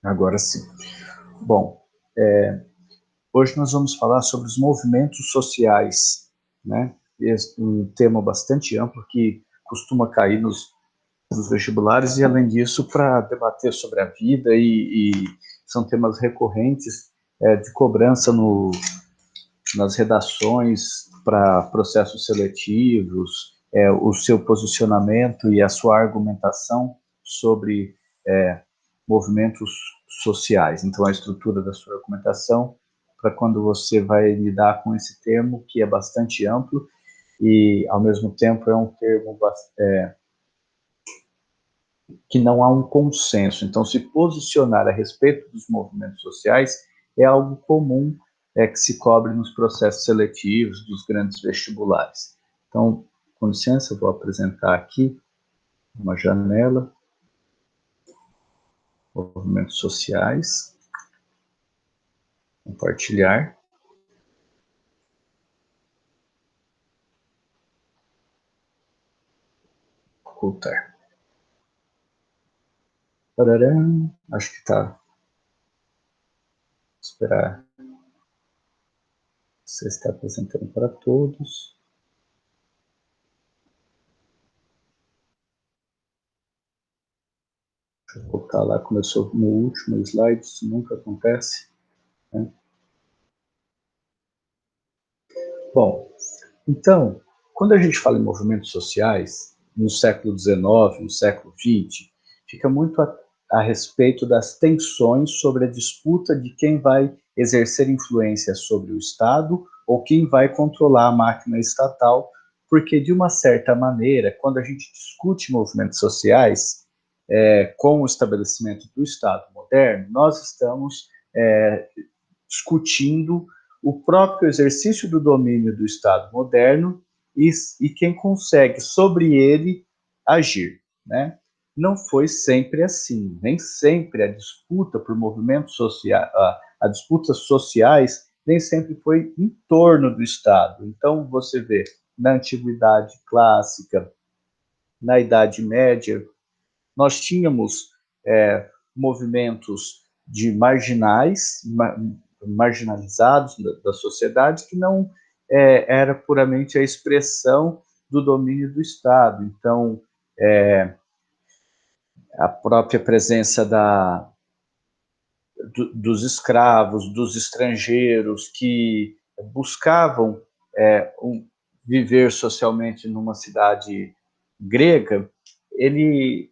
Agora sim. Bom, hoje nós vamos falar sobre os movimentos sociais, né? Esse é um tema bastante amplo que costuma cair nos vestibulares e, além disso, para debater sobre a vida e são temas recorrentes de cobrança nas redações para processos seletivos, o seu posicionamento e a sua argumentação sobre movimentos sociais. Então, a estrutura da sua argumentação para quando você vai lidar com esse termo, que é bastante amplo e, ao mesmo tempo, é um termo que não há um consenso. Então, se posicionar a respeito dos movimentos sociais é algo comum que se cobre nos processos seletivos dos grandes vestibulares. Então, com licença, eu vou apresentar aqui uma janela, movimentos sociais, compartilhar. Ocultar. Pararam. Acho que tá. Esperar. Você está apresentando para todos. Deixa eu voltar lá, começou no último slide, isso nunca acontece. Né? Bom, então, quando a gente fala em movimentos sociais, no século XIX, no século XX, fica muito a respeito das tensões sobre a disputa de quem vai exercer influência sobre o Estado ou quem vai controlar a máquina estatal, porque, de uma certa maneira, quando a gente discute movimentos sociais, com o estabelecimento do Estado moderno, nós estamos discutindo o próprio exercício do domínio do Estado moderno e quem consegue sobre ele agir, né? Não foi sempre assim, nem sempre a disputa por movimentos sociais, a disputas sociais nem sempre foi em torno do Estado. Então você vê na antiguidade clássica, na Idade Média, nós tínhamos movimentos de marginalizados da sociedade que não era puramente a expressão do domínio do Estado. Então, a própria presença dos escravos, dos estrangeiros que buscavam viver socialmente numa cidade grega, ele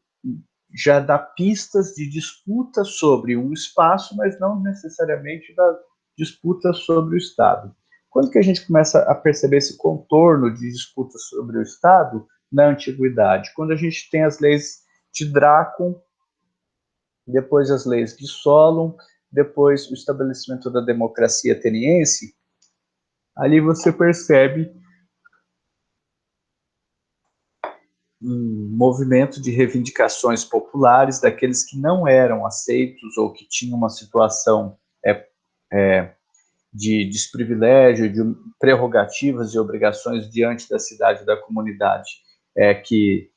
já dá pistas de disputa sobre um espaço, mas não necessariamente da disputa sobre o Estado. Quando que a gente começa a perceber esse contorno de disputa sobre o Estado? Na antiguidade, quando a gente tem as leis de Drácon, depois as leis de Solon, depois o estabelecimento da democracia ateniense, ali você percebe um movimento de reivindicações populares daqueles que não eram aceitos ou que tinham uma situação de desprivilégio, de prerrogativas e obrigações diante da cidade e da comunidade que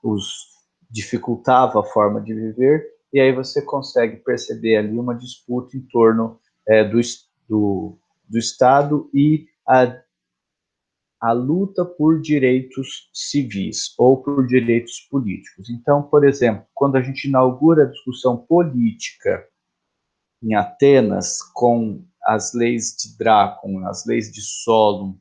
os dificultava a forma de viver, e aí você consegue perceber ali uma disputa em torno do Estado e a luta por direitos civis ou por direitos políticos. Então, por exemplo, quando a gente inaugura a discussão política em Atenas com as leis de Drácon, as leis de Solon,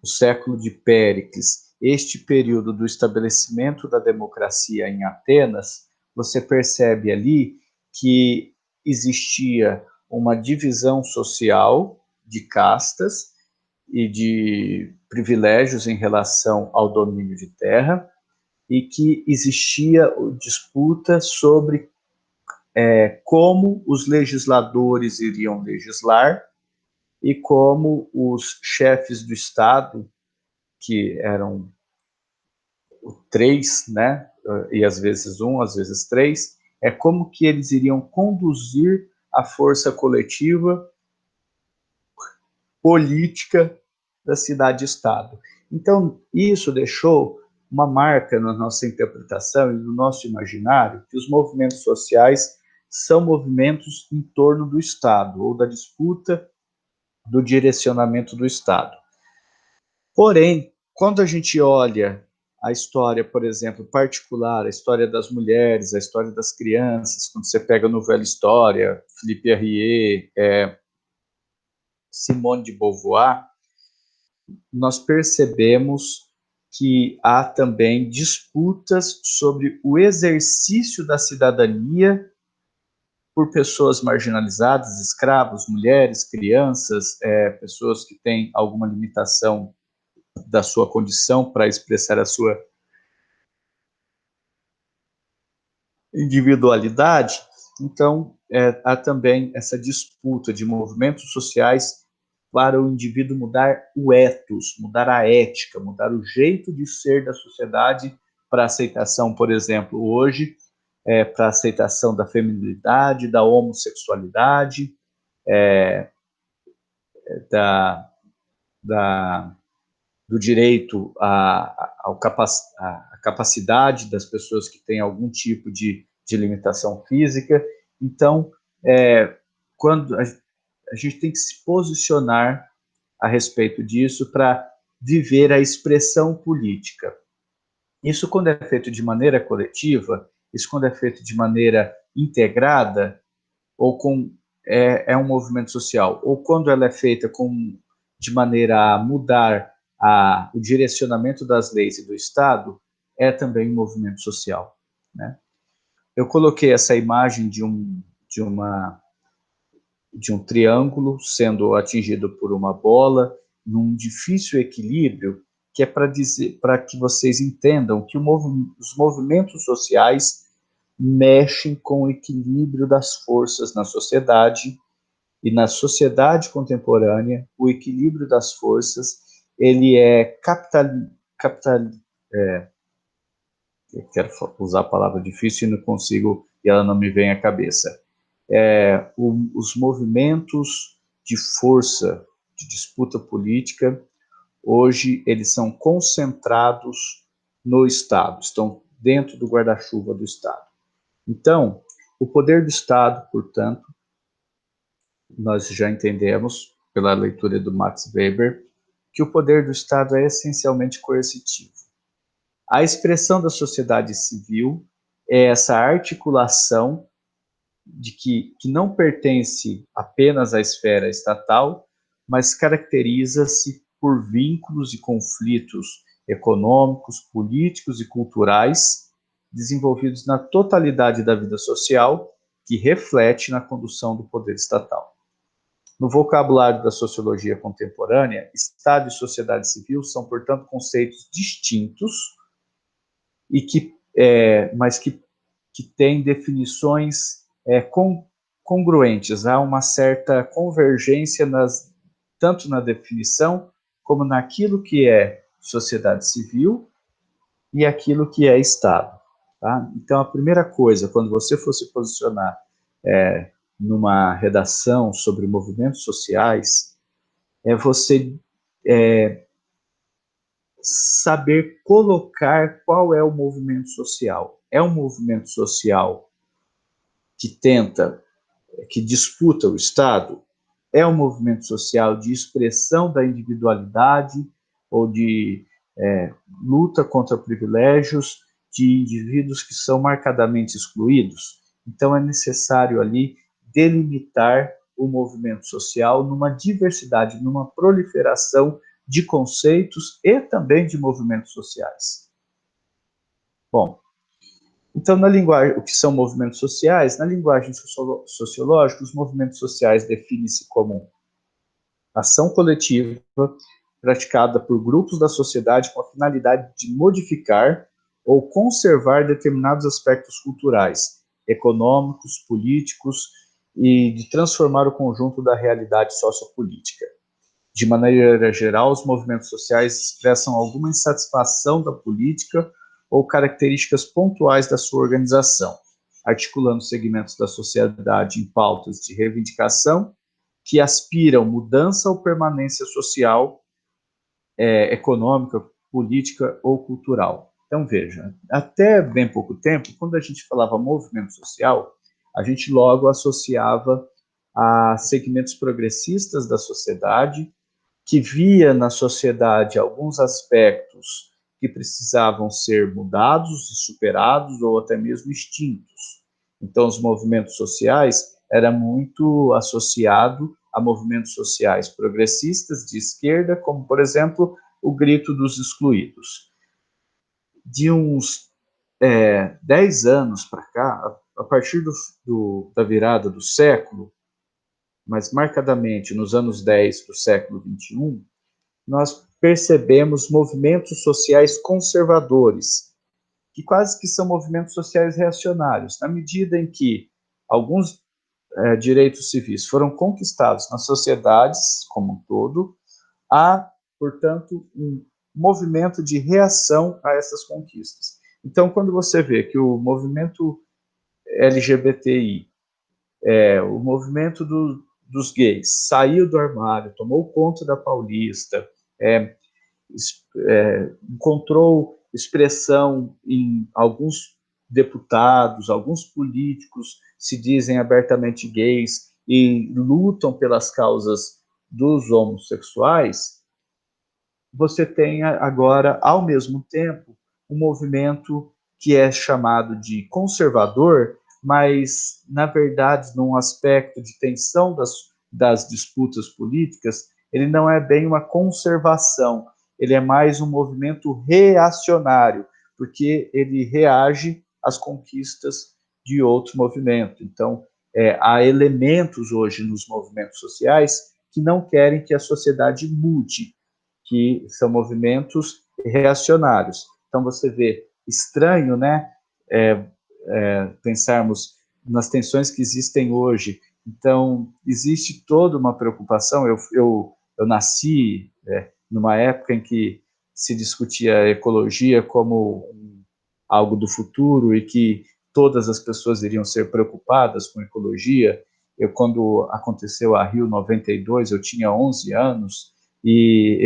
o século de Péricles, este período do estabelecimento da democracia em Atenas, você percebe ali que existia uma divisão social de castas e de privilégios em relação ao domínio de terra, e que existia disputa sobre como os legisladores iriam legislar e como os chefes do Estado, que eram três, né, e às vezes um, às vezes três, como que eles iriam conduzir a força coletiva política da cidade-estado. Então, isso deixou uma marca na nossa interpretação e no nosso imaginário que os movimentos sociais são movimentos em torno do Estado, ou da disputa do direcionamento do Estado. Porém, quando a gente olha a história, por exemplo, particular, a história das mulheres, a história das crianças, quando você pega a novela História, Philippe Herrier, Simone de Beauvoir, nós percebemos que há também disputas sobre o exercício da cidadania por pessoas marginalizadas, escravos, mulheres, crianças, pessoas que têm alguma limitação da sua condição para expressar a sua individualidade. Então, há também essa disputa de movimentos sociais para o indivíduo mudar o ethos, mudar a ética, mudar o jeito de ser da sociedade para aceitação, por exemplo, hoje, para aceitação da feminilidade, da homossexualidade, do direito à capacidade das pessoas que têm algum tipo de limitação física. Então, quando a gente tem que se posicionar a respeito disso para viver a expressão política. Isso quando é feito de maneira coletiva, isso quando é feito de maneira integrada, ou é um movimento social, ou quando ela é feita de maneira a mudar o direcionamento das leis e do Estado, é também um movimento social, né? Eu coloquei essa imagem de um triângulo sendo atingido por uma bola, num difícil equilíbrio, que é para que vocês entendam que os movimentos sociais mexem com o equilíbrio das forças na sociedade, e na sociedade contemporânea, o equilíbrio das forças, ele é eu quero usar a palavra difícil e não consigo, e ela não me vem à cabeça. Os movimentos de força, de disputa política, hoje eles são concentrados no Estado, estão dentro do guarda-chuva do Estado. Então, o poder do Estado, portanto, nós já entendemos, pela leitura do Max Weber, que o poder do Estado é essencialmente coercitivo. A expressão da sociedade civil é essa articulação de que não pertence apenas à esfera estatal, mas caracteriza-se por vínculos e conflitos econômicos, políticos e culturais desenvolvidos na totalidade da vida social, que reflete na condução do poder estatal. No vocabulário da sociologia contemporânea, Estado e sociedade civil são, portanto, conceitos distintos, mas que têm definições congruentes. Há uma certa convergência tanto na definição como naquilo que é sociedade civil e aquilo que é Estado. Tá? Então, a primeira coisa, quando você for se posicionar numa redação sobre movimentos sociais, é você saber colocar qual é o movimento social. É um movimento social que disputa o Estado? É um movimento social de expressão da individualidade ou de luta contra privilégios de indivíduos que são marcadamente excluídos? Então, é necessário ali delimitar o movimento social numa diversidade, numa proliferação de conceitos e também de movimentos sociais. Bom, então, na linguagem, o que são movimentos sociais? Na linguagem sociológica, os movimentos sociais definem-se como ação coletiva praticada por grupos da sociedade com a finalidade de modificar ou conservar determinados aspectos culturais, econômicos, políticos e de transformar o conjunto da realidade sociopolítica. De maneira geral, os movimentos sociais expressam alguma insatisfação da política ou características pontuais da sua organização, articulando segmentos da sociedade em pautas de reivindicação que aspiram mudança ou permanência social, econômica, política ou cultural. Então, veja, até bem pouco tempo, quando a gente falava movimento social, a gente logo associava a segmentos progressistas da sociedade, que via na sociedade alguns aspectos que precisavam ser mudados e superados ou até mesmo extintos. Então, os movimentos sociais era muito associado a movimentos sociais progressistas de esquerda, como, por exemplo, o Grito dos Excluídos. De uns 10 anos para cá, a partir da virada do século, mas marcadamente nos anos 10 do século XXI, nós percebemos movimentos sociais conservadores, que quase que são movimentos sociais reacionários, na medida em que alguns direitos civis foram conquistados nas sociedades como um todo, há, portanto, um movimento de reação a essas conquistas. Então, quando você vê que o movimento LGBTI, o movimento dos gays, saiu do armário, tomou conta da Paulista, encontrou expressão em alguns deputados, alguns políticos se dizem abertamente gays e lutam pelas causas dos homossexuais, você tem agora, ao mesmo tempo, um movimento que é chamado de conservador, mas, na verdade, num aspecto de tensão das disputas políticas, ele não é bem uma conservação, ele é mais um movimento reacionário, porque ele reage às conquistas de outro movimento. Então, há elementos hoje nos movimentos sociais que não querem que a sociedade mude, que são movimentos reacionários. Então, você vê estranho, né, pensarmos nas tensões que existem hoje. Então, existe toda uma preocupação. Eu nasci numa época em que se discutia a ecologia como algo do futuro e que todas as pessoas iriam ser preocupadas com ecologia. Quando aconteceu a Rio 92, eu tinha 11 anos, e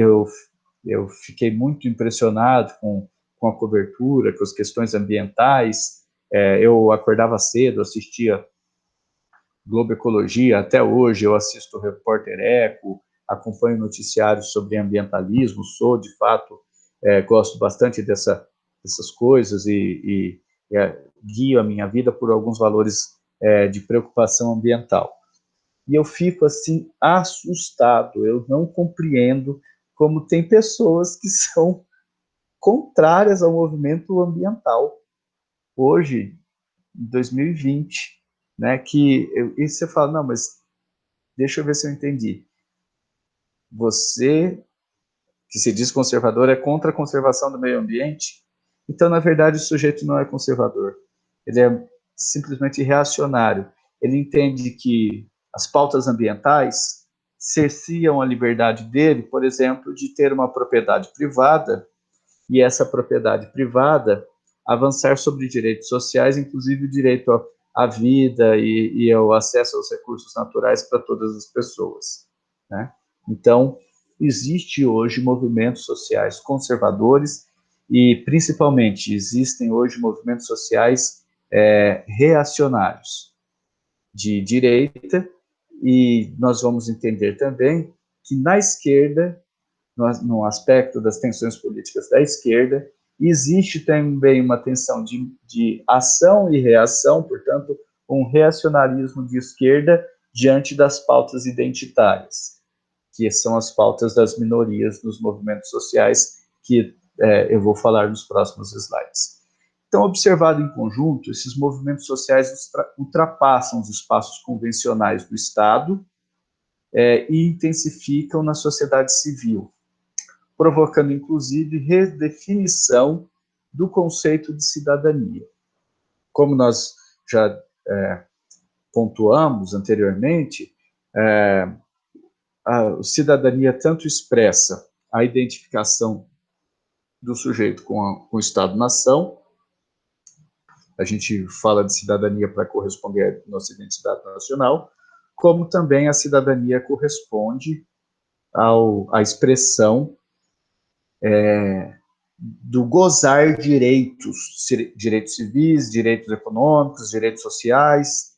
eu fiquei muito impressionado com a cobertura, com as questões ambientais. Eu acordava cedo, assistia Globo Ecologia, até hoje eu assisto o Repórter Eco, acompanho noticiários sobre ambientalismo, sou, de fato, gosto bastante dessas coisas e guio a minha vida por alguns valores de preocupação ambiental. E eu fico assim assustado, eu não compreendo como tem pessoas que são contrárias ao movimento ambiental hoje, em 2020, né? E você fala, não, mas deixa eu ver se eu entendi. Você, que se diz conservador, é contra a conservação do meio ambiente? Então, na verdade, o sujeito não é conservador. Ele é simplesmente reacionário. Ele entende que as pautas ambientais cerceam a liberdade dele, por exemplo, de ter uma propriedade privada, e essa propriedade privada avançar sobre direitos sociais, inclusive o direito à vida e ao acesso aos recursos naturais para todas as pessoas, né? Então, existe hoje movimentos sociais conservadores e, principalmente, existem hoje movimentos sociais reacionários, de direita, e nós vamos entender também que na esquerda, no aspecto das tensões políticas da esquerda, existe também uma tensão de ação e reação, portanto, um reacionarismo de esquerda diante das pautas identitárias, que são as pautas das minorias nos movimentos sociais, que eu vou falar nos próximos slides. Então, observado em conjunto, esses movimentos sociais ultrapassam os espaços convencionais do Estado e intensificam na sociedade civil, provocando, inclusive, redefinição do conceito de cidadania. Como nós já pontuamos anteriormente, a cidadania tanto expressa a identificação do sujeito com o Estado-nação, a gente fala de cidadania para corresponder à nossa identidade nacional, como também a cidadania corresponde à expressão do gozar direitos, direitos civis, direitos econômicos, direitos sociais,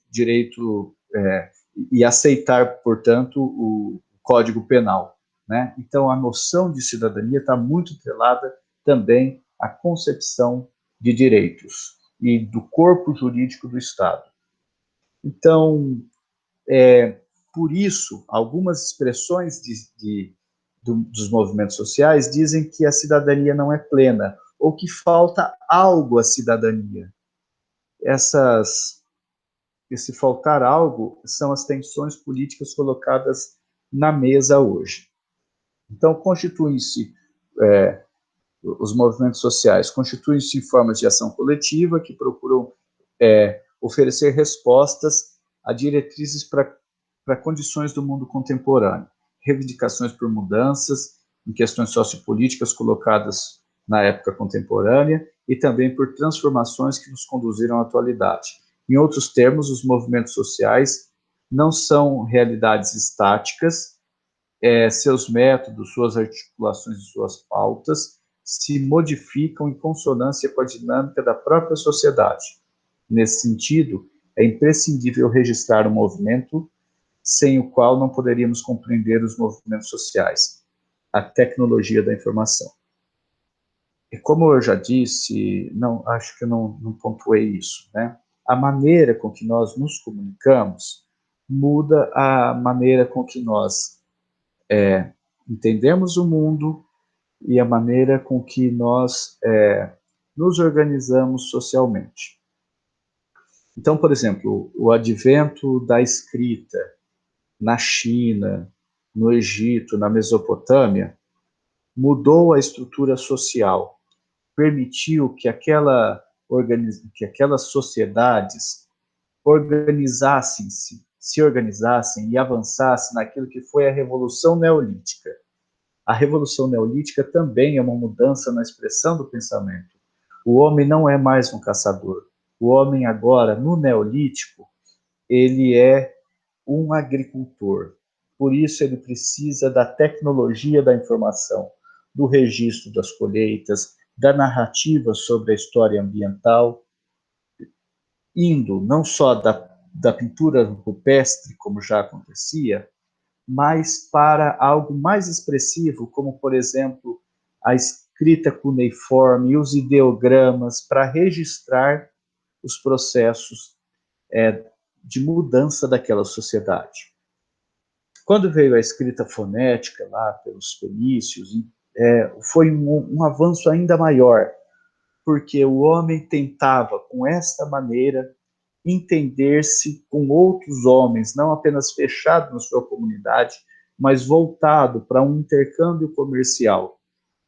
e aceitar, portanto, o Código Penal, né? Então, a noção de cidadania está muito atrelada também à concepção de direitos e do corpo jurídico do Estado. Então, por isso, algumas expressões dos movimentos sociais dizem que a cidadania não é plena, ou que falta algo à cidadania. Esse faltar algo são as tensões políticas colocadas na mesa hoje. Então, os movimentos sociais constituem-se em formas de ação coletiva que procuram oferecer respostas a diretrizes para condições do mundo contemporâneo, reivindicações por mudanças em questões sociopolíticas colocadas na época contemporânea e também por transformações que nos conduziram à atualidade. Em outros termos, os movimentos sociais não são realidades estáticas, seus métodos, suas articulações e suas pautas se modificam em consonância com a dinâmica da própria sociedade. Nesse sentido, é imprescindível registrar um movimento sem o qual não poderíamos compreender os movimentos sociais, a tecnologia da informação. E como eu já disse, acho que eu não pontuei isso, né? A maneira com que nós nos comunicamos muda a maneira com que nós entendemos o mundo e a maneira com que nós nos organizamos socialmente. Então, por exemplo, o advento da escrita na China, no Egito, na Mesopotâmia, mudou a estrutura social, permitiu que aquelas sociedades se organizassem e avançassem naquilo que foi a Revolução Neolítica. A Revolução Neolítica também é uma mudança na expressão do pensamento. O homem não é mais um caçador. O homem agora, no Neolítico, ele é um agricultor. Por isso ele precisa da tecnologia da informação, do registro das colheitas, da narrativa sobre a história ambiental, indo não só da pintura rupestre, como já acontecia, mas para algo mais expressivo, como, por exemplo, a escrita cuneiforme e os ideogramas, para registrar os processos de mudança daquela sociedade. Quando veio a escrita fonética, lá pelos fenícios, foi um avanço ainda maior, porque o homem tentava, com esta maneira, entender-se com outros homens, não apenas fechado na sua comunidade, mas voltado para um intercâmbio comercial.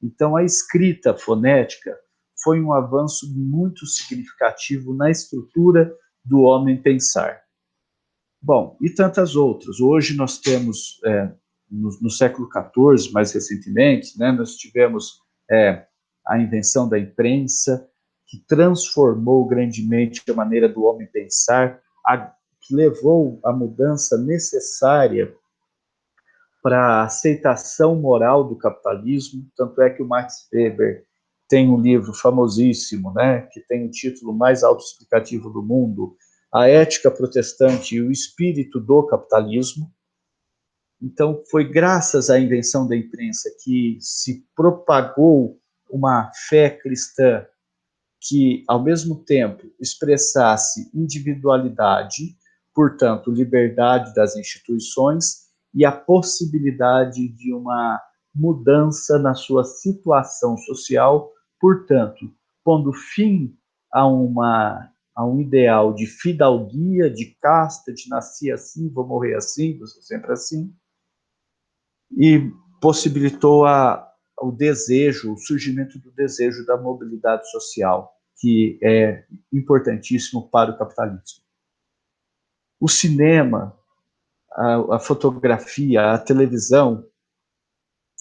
Então, a escrita fonética foi um avanço muito significativo na estrutura do homem pensar. Bom, e tantas outras. Hoje nós temos, no século XIV, mais recentemente, né, nós tivemos a invenção da imprensa, que transformou grandemente a maneira do homem pensar, que levou à mudança necessária para a aceitação moral do capitalismo. Tanto é que o Max Weber tem um livro famosíssimo, né, que tem o título mais autoexplicativo do mundo, A Ética Protestante e o Espírito do Capitalismo. Então, foi graças à invenção da imprensa que se propagou uma fé cristã que, ao mesmo tempo, expressasse individualidade, portanto, liberdade das instituições e a possibilidade de uma mudança na sua situação social, portanto, pondo fim a um ideal de fidalguia, de casta, de nasci assim, vou morrer assim, vou ser sempre assim, e possibilitou o surgimento do desejo da mobilidade social, que é importantíssimo para o capitalismo. O cinema, a fotografia, a televisão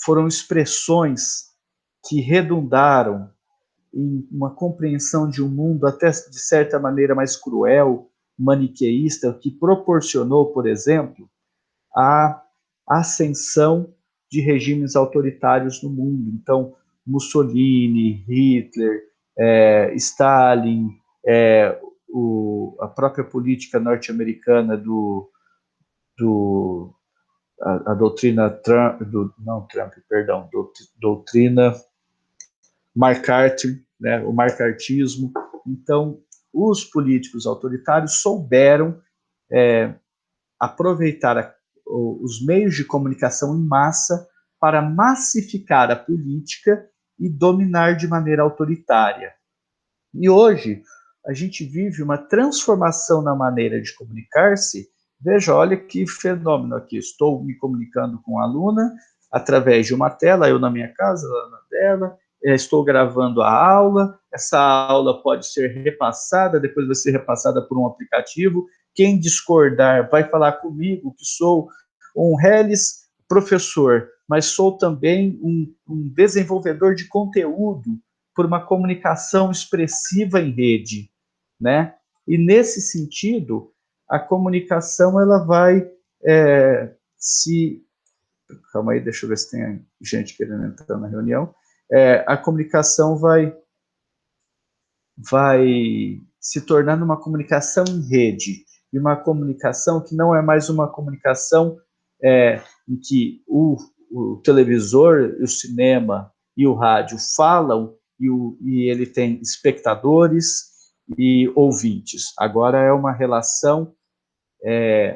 foram expressões que redundaram em uma compreensão de um mundo até de certa maneira mais cruel, maniqueísta, que proporcionou, por exemplo, a ascensão de regimes autoritários no mundo. Então, Mussolini, Hitler, Stalin, a própria política norte-americana a doutrina Trump, doutrina McCarthy, né, o macartismo. Então, os políticos autoritários souberam aproveitar os meios de comunicação em massa para massificar a política e dominar de maneira autoritária. E hoje, a gente vive uma transformação na maneira de comunicar-se. Veja, olha que fenômeno aqui. Estou me comunicando com a aluna através de uma tela, eu na minha casa, ela na dela, estou gravando a aula, essa aula pode ser repassada, depois vai ser repassada por um aplicativo. Quem discordar vai falar comigo, que sou um reles professor, mas sou também um desenvolvedor de conteúdo por uma comunicação expressiva em rede, né? E nesse sentido, a comunicação ela vai se... Calma aí, deixa eu ver se tem gente querendo entrar na reunião. A comunicação vai se tornando uma comunicação em rede, e uma comunicação que não é mais uma comunicação em que o televisor, o cinema e o rádio falam e ele tem espectadores e ouvintes. Agora é uma relação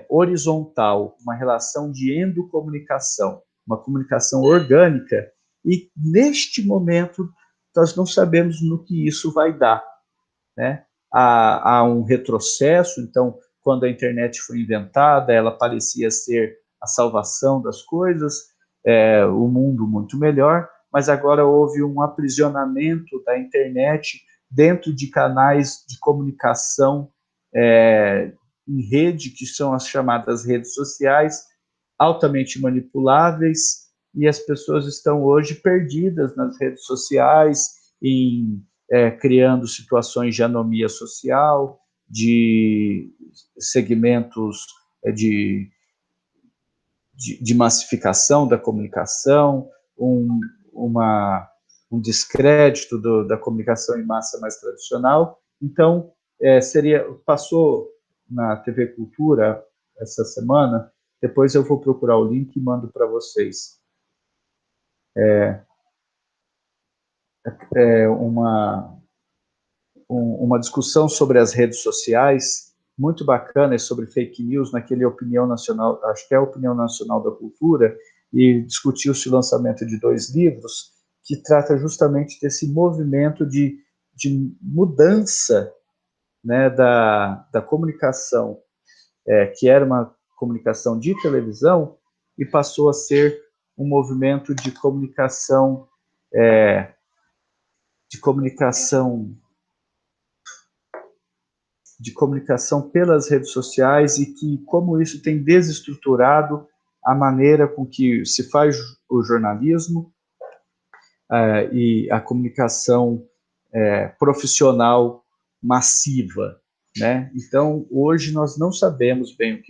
horizontal, uma relação de endocomunicação, uma comunicação orgânica, e neste momento nós não sabemos no que isso vai dar, né? Há um retrocesso. Então, quando a internet foi inventada, ela parecia ser a salvação das coisas, o mundo muito melhor, mas agora houve um aprisionamento da internet dentro de canais de comunicação em rede, que são as chamadas redes sociais, altamente manipuláveis, e as pessoas estão hoje perdidas nas redes sociais, criando situações de anomia social, de segmentos de massificação da comunicação, um descrédito da comunicação em massa mais tradicional. Então, passou na TV Cultura essa semana, depois eu vou procurar o link e mando para vocês. Uma discussão sobre as redes sociais, muito bacana, sobre fake news, naquele Opinião Nacional, acho que é a Opinião Nacional da Cultura, e discutiu-se o lançamento de 2 livros que trata justamente desse movimento de mudança, né, da comunicação, que era uma comunicação de televisão, e passou a ser um movimento de comunicação pelas redes sociais, e que como isso tem desestruturado a maneira com que se faz o jornalismo e a comunicação profissional massiva, né? Então, hoje nós não sabemos bem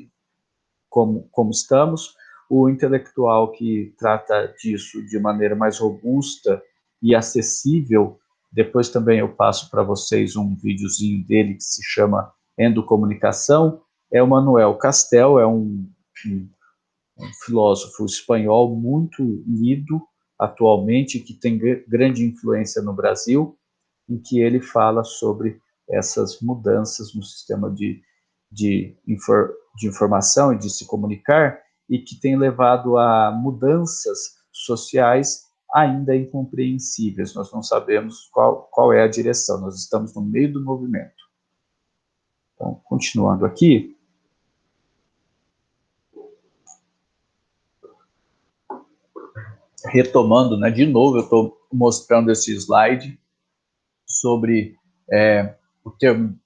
como estamos. O intelectual que trata disso de maneira mais robusta e acessível, depois também eu passo para vocês um videozinho dele que se chama Endocomunicação, é o Manuel Castel, é um filósofo espanhol muito lido atualmente, que tem grande influência no Brasil, em que ele fala sobre essas mudanças no sistema de informação e de se comunicar, e que tem levado a mudanças sociais ainda incompreensíveis. Nós não sabemos qual é a direção, nós estamos no meio do movimento. Então, continuando aqui, retomando, né, de novo, eu estou mostrando esse slide sobre o termo,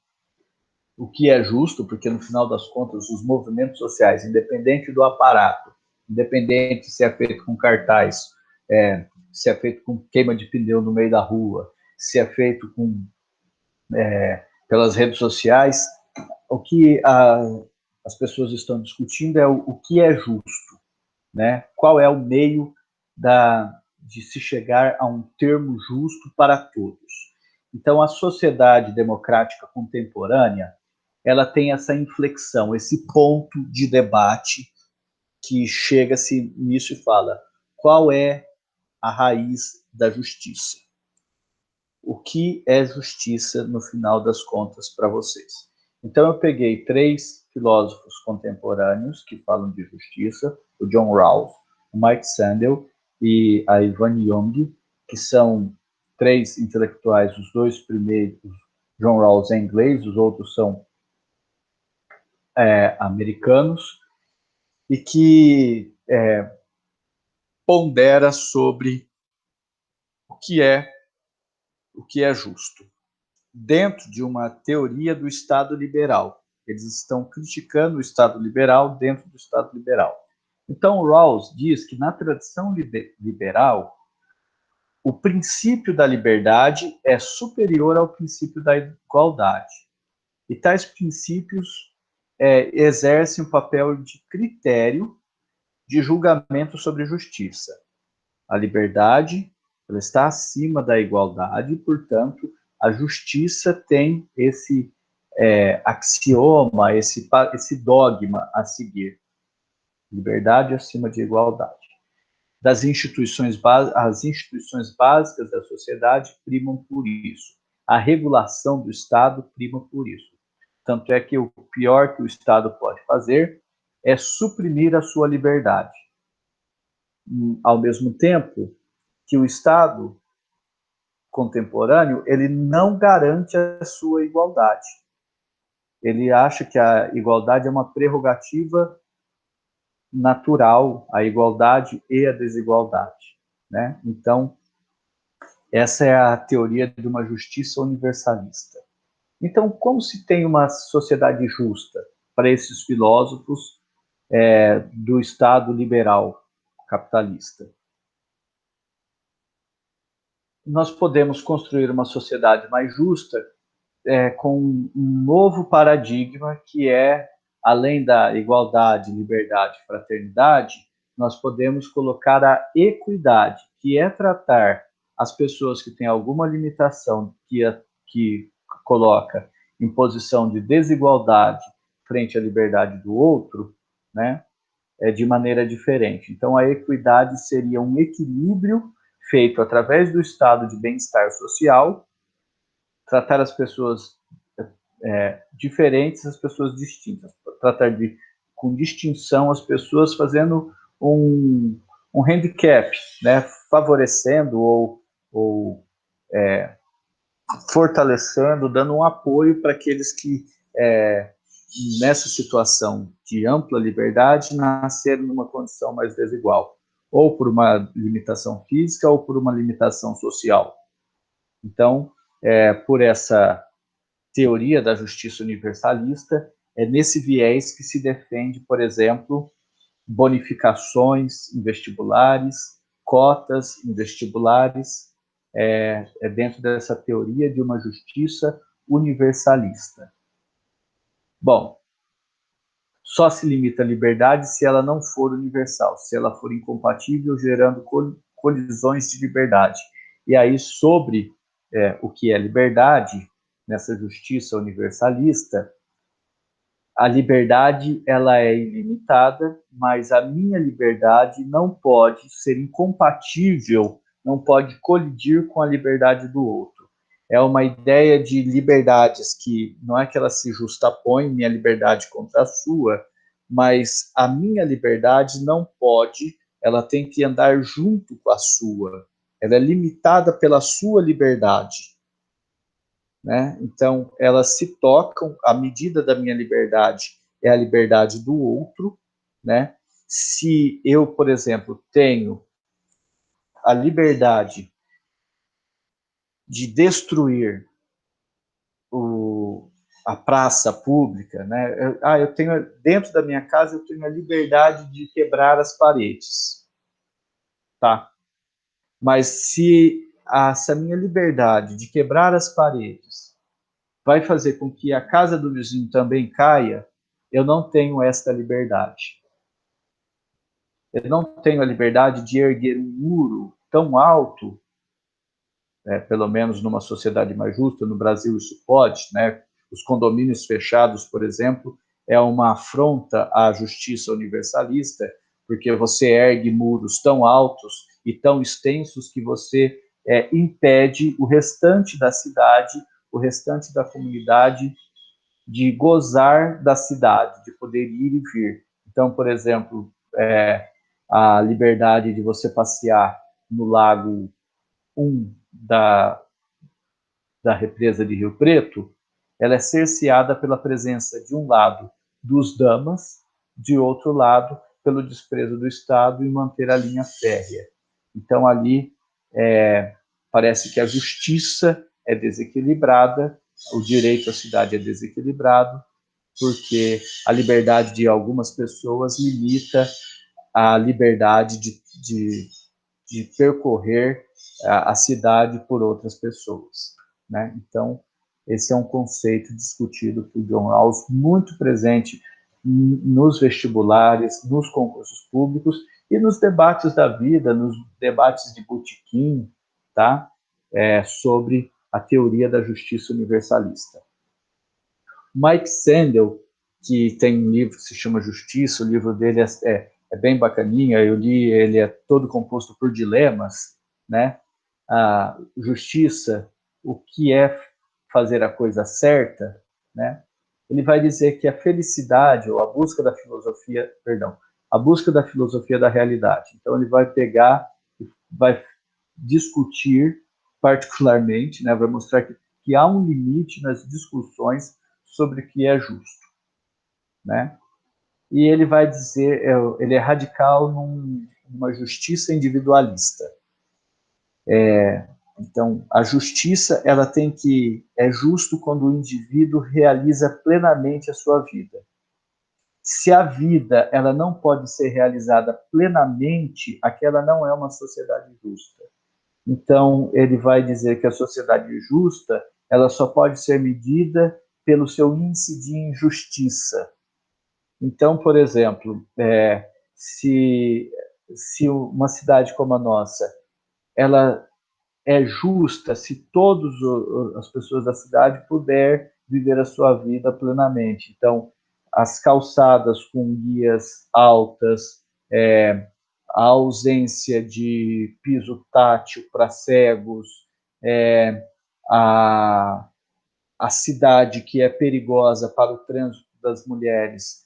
o que é justo, porque no final das contas os movimentos sociais, independente do aparato, independente se é feito com cartaz, se é feito com queima de pneu no meio da rua, se é feito pelas redes sociais, o que as pessoas estão discutindo é o que é justo, né? Qual é o meio de se chegar a um termo justo para todos. Então, a sociedade democrática contemporânea, ela tem essa inflexão, esse ponto de debate que chega-se nisso e fala: qual é a raiz da justiça? O que é justiça no final das contas para vocês? Então eu peguei 3 filósofos contemporâneos que falam de justiça, o John Rawls, o Mike Sandel e a Ivan Young, que são 3 intelectuais, os 2 primeiros, John Rawls é inglês, os outros são americanos, e que pondera sobre o que é justo, dentro de uma teoria do Estado liberal. Eles estão criticando o Estado liberal dentro do Estado liberal. Então, Rawls diz que na tradição liberal, o princípio da liberdade é superior ao princípio da igualdade. E tais princípios exercem um papel de critério de julgamento sobre justiça. A liberdade, ela está acima da igualdade, portanto, a justiça tem esse axioma, esse dogma a seguir. Liberdade acima de igualdade. As instituições básicas da sociedade primam por isso. A regulação do Estado prima por isso. Tanto é que o pior que o Estado pode fazer é suprimir a sua liberdade. Ao mesmo tempo que o Estado contemporâneo, ele não garante a sua igualdade. Ele acha que a igualdade é uma prerrogativa natural, a igualdade e a desigualdade, né? Então, essa é a teoria de uma justiça universalista. Então, como se tem uma sociedade justa para esses filósofos do Estado liberal capitalista? Nós podemos construir uma sociedade mais justa com um novo paradigma que além da igualdade, liberdade, fraternidade, nós podemos colocar a equidade, que é tratar as pessoas que têm alguma limitação que coloca em posição de desigualdade frente à liberdade do outro, né, de maneira diferente. Então, a equidade seria um equilíbrio feito através do estado de bem-estar social, tratar as pessoas diferentes, as pessoas distintas, tratar com distinção as pessoas, fazendo um handicap, né, favorecendo ou fortalecendo, dando um apoio para aqueles que, nessa situação de ampla liberdade, nasceram numa condição mais desigual, ou por uma limitação física ou por uma limitação social. Então, por essa teoria da justiça universalista, é nesse viés que se defende, por exemplo, bonificações em vestibulares, cotas em vestibulares, dentro dessa teoria de uma justiça universalista. Bom, só se limita a liberdade se ela não for universal, se ela for incompatível, gerando colisões de liberdade. E aí, sobre o que é liberdade, nessa justiça universalista, a liberdade ela é ilimitada, mas a minha liberdade não pode ser incompatível, não pode colidir com a liberdade do outro. É uma ideia de liberdades que não é que ela se justapõe, minha liberdade contra a sua, mas a minha liberdade não pode, ela tem que andar junto com a sua. Ela é limitada pela sua liberdade. Né? Então, elas se tocam, a medida da minha liberdade é a liberdade do outro, né? Se eu, por exemplo, tenho a liberdade de destruir a praça pública, né? Eu tenho, dentro da minha casa, eu tenho a liberdade de quebrar as paredes, tá? Mas se a minha liberdade de quebrar as paredes vai fazer com que a casa do vizinho também caia, eu não tenho esta liberdade. Eu não tenho a liberdade de erguer um muro tão alto, pelo menos numa sociedade mais justa, no Brasil isso pode, né? Os condomínios fechados, por exemplo, é uma afronta à justiça universalista, porque você ergue muros tão altos e tão extensos que você impede o restante da cidade, o restante da comunidade de gozar da cidade, de poder ir e vir. Então, por exemplo, a liberdade de você passear no Lago 1 da represa de Rio Preto, ela é cerceada pela presença, de um lado, dos damas, de outro lado, pelo desprezo do Estado em manter a linha férrea. Então, ali, parece que a justiça é desequilibrada, o direito à cidade é desequilibrado, porque a liberdade de algumas pessoas limita a liberdade de percorrer a cidade por outras pessoas, né? Então, esse é um conceito discutido por John Rawls, muito presente nos vestibulares, nos concursos públicos e nos debates da vida, nos debates de botequim, tá? Sobre a teoria da justiça universalista. Mike Sandel, que tem um livro que se chama Justiça, o livro dele é bem bacaninha, eu li, ele é todo composto por dilemas, né? A justiça, o que é fazer a coisa certa, né? Ele vai dizer que a felicidade, ou a busca da filosofia, perdão, a busca da filosofia da realidade. Então ele vai pegar, vai discutir particularmente, né? Vai mostrar que há um limite nas discussões sobre o que é justo, né? E ele vai dizer, ele é radical numa justiça individualista. Então, a justiça, ela é justo quando o indivíduo realiza plenamente a sua vida. Se a vida, ela não pode ser realizada plenamente, aquela não é uma sociedade justa. Então, ele vai dizer que a sociedade justa, ela só pode ser medida pelo seu índice de injustiça. Então, por exemplo, se uma cidade como a nossa, ela é justa se todas as pessoas da cidade puder viver a sua vida plenamente. Então, as calçadas com guias altas, a ausência de piso tátil para cegos, a, a cidade que é perigosa para o trânsito das mulheres,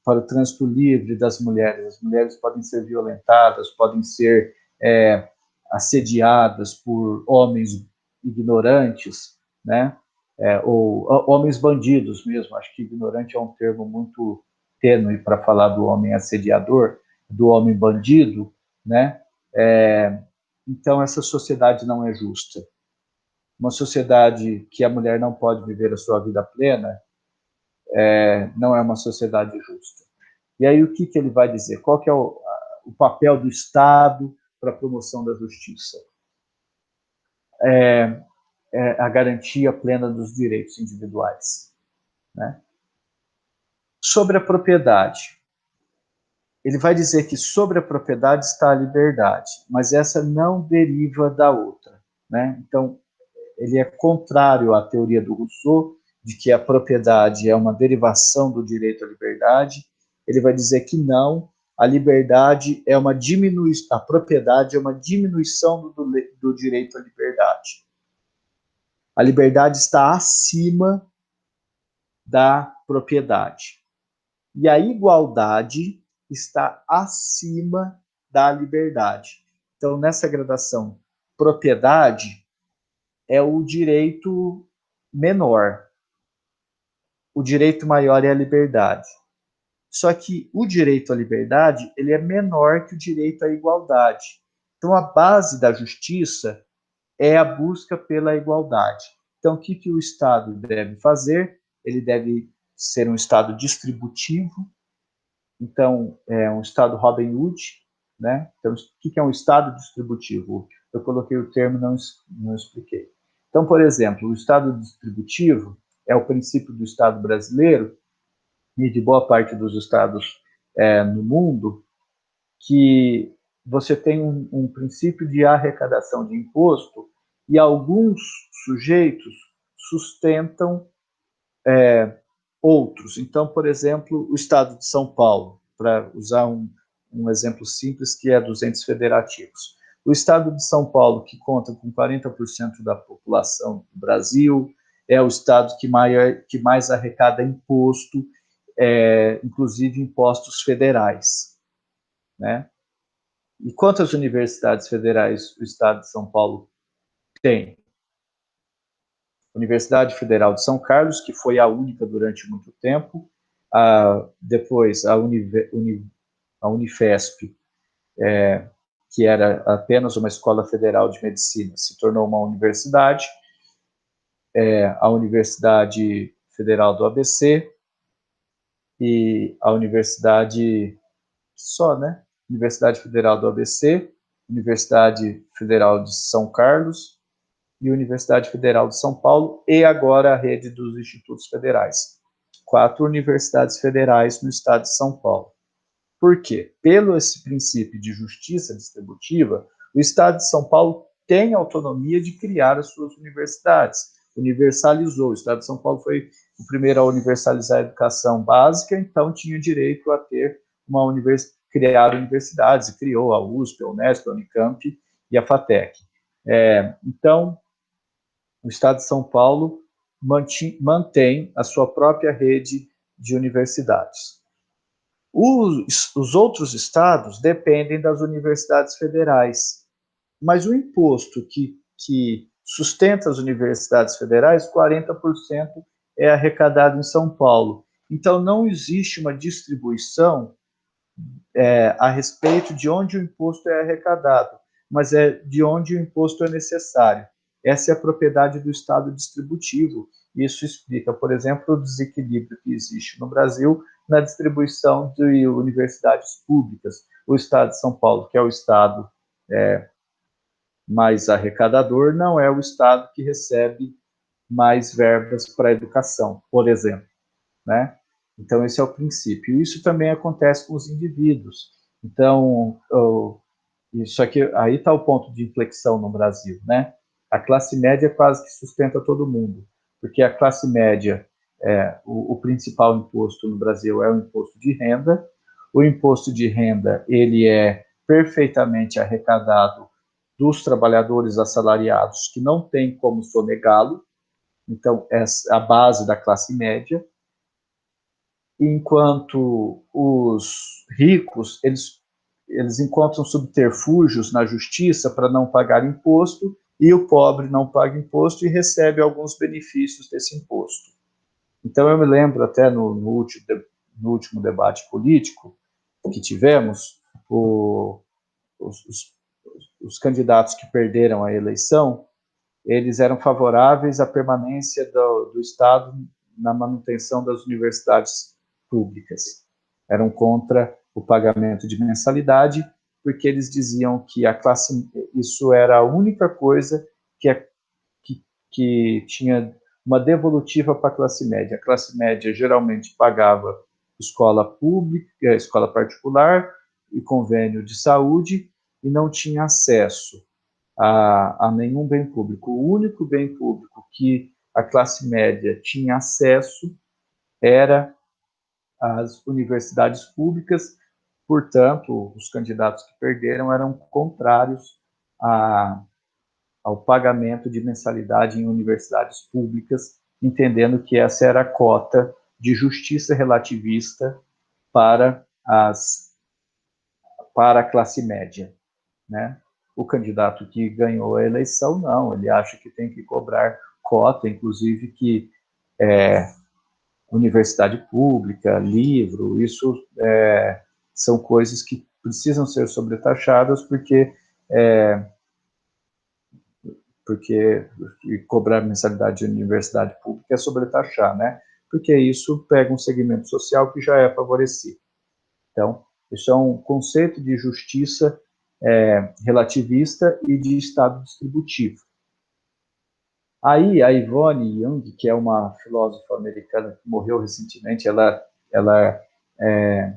para o trânsito livre das mulheres. As mulheres podem ser violentadas, podem ser assediadas por homens ignorantes, né? Ou homens bandidos mesmo. Acho que ignorante é um termo muito tênue para falar do homem assediador, do homem bandido, né? Então essa sociedade não é justa. Uma sociedade que a mulher não pode viver a sua vida plena não é uma sociedade justa. E aí o que ele vai dizer? Qual que é o papel do Estado para a promoção da justiça? A garantia plena dos direitos individuais, né? Sobre a propriedade, ele vai dizer que sobre a propriedade está a liberdade, mas essa não deriva da outra, né? Então, ele é contrário à teoria do Rousseau, de que a propriedade é uma derivação do direito à liberdade. Ele vai dizer que não, a liberdade é uma diminuição, a propriedade é uma diminuição do direito à liberdade. A liberdade está acima da propriedade. E a igualdade está acima da liberdade. Então, nessa gradação, propriedade é o direito menor. O direito maior é a liberdade. Só que o direito à liberdade, ele é menor que o direito à igualdade. Então, a base da justiça é a busca pela igualdade. Então, o que o Estado deve fazer? Ele deve ser um Estado distributivo. Então, é um Estado Robin Hood, né? Então, o que é um Estado distributivo? Eu coloquei o termo, não expliquei. Então, por exemplo, o Estado distributivo é o princípio do Estado brasileiro e de boa parte dos estados no mundo, que você tem um princípio de arrecadação de imposto e alguns sujeitos sustentam outros. Então, por exemplo, o Estado de São Paulo, para usar um exemplo simples, que é dos entes federativos. O Estado de São Paulo, que conta com 40% da população do Brasil, é o Estado que mais arrecada imposto, inclusive impostos federais, né? E quantas universidades federais o Estado de São Paulo tem? Universidade Federal de São Carlos, que foi a única durante muito tempo, depois a Unifesp, que era apenas uma escola federal de medicina, se tornou uma universidade, a Universidade Federal do ABC e a Universidade Universidade Federal do ABC, Universidade Federal de São Carlos e Universidade Federal de São Paulo, e agora a rede dos institutos federais. 4 universidades federais no estado de São Paulo. Por quê? Pelo esse princípio de justiça distributiva, o estado de São Paulo tem autonomia de criar as suas universidades. Universalizou. O estado de São Paulo foi o primeiro a universalizar a educação básica, então tinha direito a ter criar universidades, e criou a USP, a Unesp, a Unicamp e a FATEC. Então, o estado de São Paulo mantém a sua própria rede de universidades. Os outros estados dependem das universidades federais, mas o imposto que sustenta as universidades federais, 40% é arrecadado em São Paulo. Então, não existe uma distribuição a respeito de onde o imposto é arrecadado, mas é de onde o imposto é necessário. Essa é a propriedade do Estado distributivo. Isso explica, por exemplo, o desequilíbrio que existe no Brasil na distribuição de universidades públicas. O Estado de São Paulo, que é o Estado mais arrecadador, não é o Estado que recebe mais verbas para a educação, por exemplo, né? Então, esse é o princípio. Isso também acontece com os indivíduos. Então, isso aqui, aí está o ponto de inflexão no Brasil, né? A classe média quase que sustenta todo mundo, porque a classe média, o principal imposto no Brasil é o imposto de renda. O imposto de renda, ele é perfeitamente arrecadado dos trabalhadores assalariados, que não tem como sonegá-lo, então é a base da classe média, enquanto os ricos, eles encontram subterfúgios na justiça para não pagar imposto, e o pobre não paga imposto e recebe alguns benefícios desse imposto. Então, eu me lembro até no último debate político que tivemos, os candidatos que perderam a eleição, eles eram favoráveis à permanência do Estado na manutenção das universidades públicas. Eram contra o pagamento de mensalidade, porque eles diziam que isso era a única coisa que tinha uma devolutiva para a classe média. A classe média geralmente pagava escola pública, escola particular e convênio de saúde, e não tinha acesso a nenhum bem público. O único bem público que a classe média tinha acesso era as universidades públicas. Portanto, os candidatos que perderam eram contrários ao pagamento de mensalidade em universidades públicas, entendendo que essa era a cota de justiça relativista para a classe média, né? O candidato que ganhou a eleição, não, ele acha que tem que cobrar cota, inclusive que universidade pública, livro, isso são coisas que precisam ser sobretaxadas, porque cobrar mensalidade de universidade pública é sobretaxar, né? Porque isso pega um segmento social que já é favorecido. Então, isso é um conceito de justiça relativista e de Estado distributivo. Aí, a Yvonne Young, que é uma filósofa americana que morreu recentemente, ela é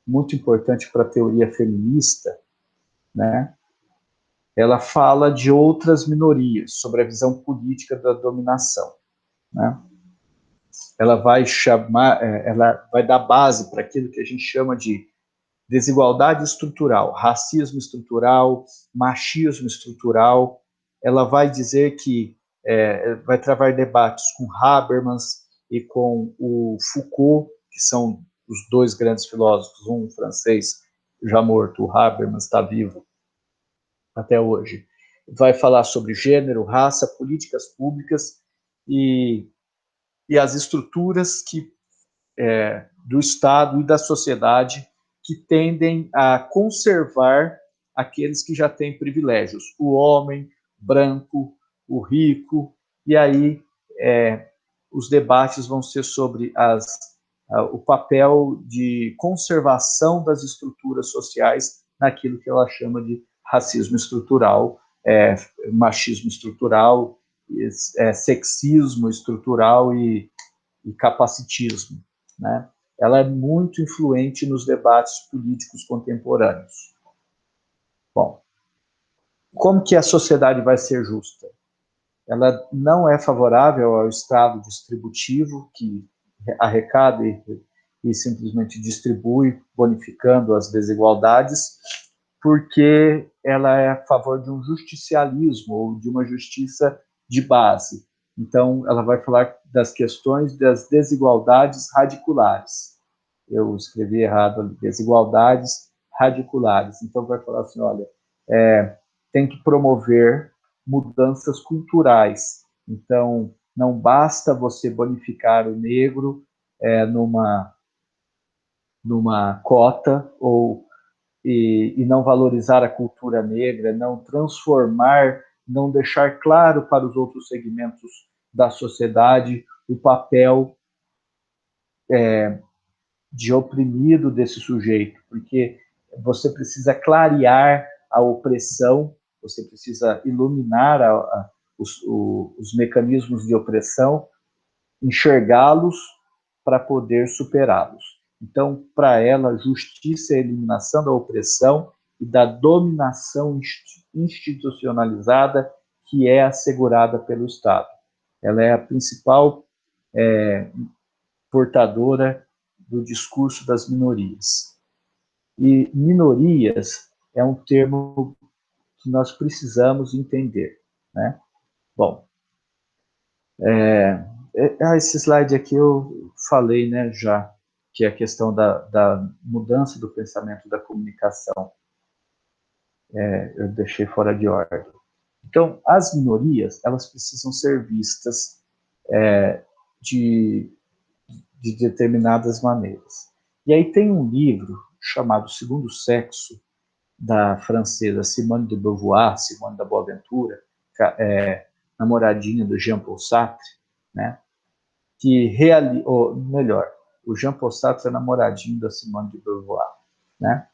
muito importante para a teoria feminista, né? Ela fala de outras minorias, sobre a visão política da dominação, né? Ela vai chamar, ela vai dar base para aquilo que a gente chama de desigualdade estrutural, racismo estrutural, machismo estrutural. Ela vai dizer que vai travar debates com Habermas e com o Foucault, que são os dois grandes filósofos, um francês já morto, o Habermas está vivo até hoje. Vai falar sobre gênero, raça, políticas públicas e as estruturas do Estado e da sociedade que tendem a conservar aqueles que já têm privilégios, o homem branco, o rico, e aí os debates vão ser sobre o papel de conservação das estruturas sociais naquilo que ela chama de racismo estrutural, machismo estrutural, sexismo estrutural e capacitismo, né? Ela é muito influente nos debates políticos contemporâneos. Bom, como que a sociedade vai ser justa? Ela não é favorável ao Estado distributivo, que arrecada e simplesmente distribui, bonificando as desigualdades, porque ela é a favor de um justicialismo, ou de uma justiça de base. Então, ela vai falar das questões das desigualdades radiculares. Eu escrevi errado, desigualdades radiculares. Então, vai falar assim, olha, tem que promover mudanças culturais. Então, não basta você bonificar o negro numa cota e não valorizar a cultura negra, não transformar, não deixar claro para os outros segmentos da sociedade o papel de oprimido desse sujeito, porque você precisa clarear a opressão, você precisa iluminar os mecanismos de opressão, enxergá-los para poder superá-los. Então, para ela, justiça é a eliminação da opressão e da dominação institucionalizada que é assegurada pelo Estado. Ela é a principal portadora do discurso das minorias. E minorias é um termo que nós precisamos entender, né? Bom, esse slide aqui eu falei, né, já, que é a questão da mudança do pensamento da comunicação. Eu deixei fora de ordem. Então, as minorias, elas precisam ser vistas de determinadas maneiras. E aí tem um livro chamado Segundo Sexo, da francesa Simone de Beauvoir, Simone da Boaventura, namoradinha do Jean-Paul Sartre, né? Ou melhor, o Jean-Paul Sartre é namoradinho da Simone de Beauvoir, né?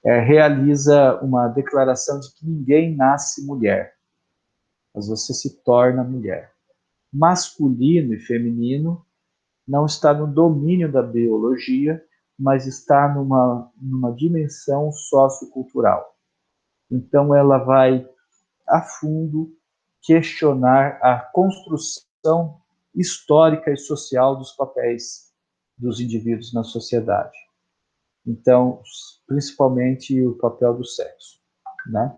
Realiza uma declaração de que ninguém nasce mulher, mas você se torna mulher. Masculino e feminino não está no domínio da biologia, mas está numa dimensão sociocultural. Então, ela vai a fundo questionar a construção histórica e social dos papéis dos indivíduos na sociedade. Então, principalmente o papel do sexo, né?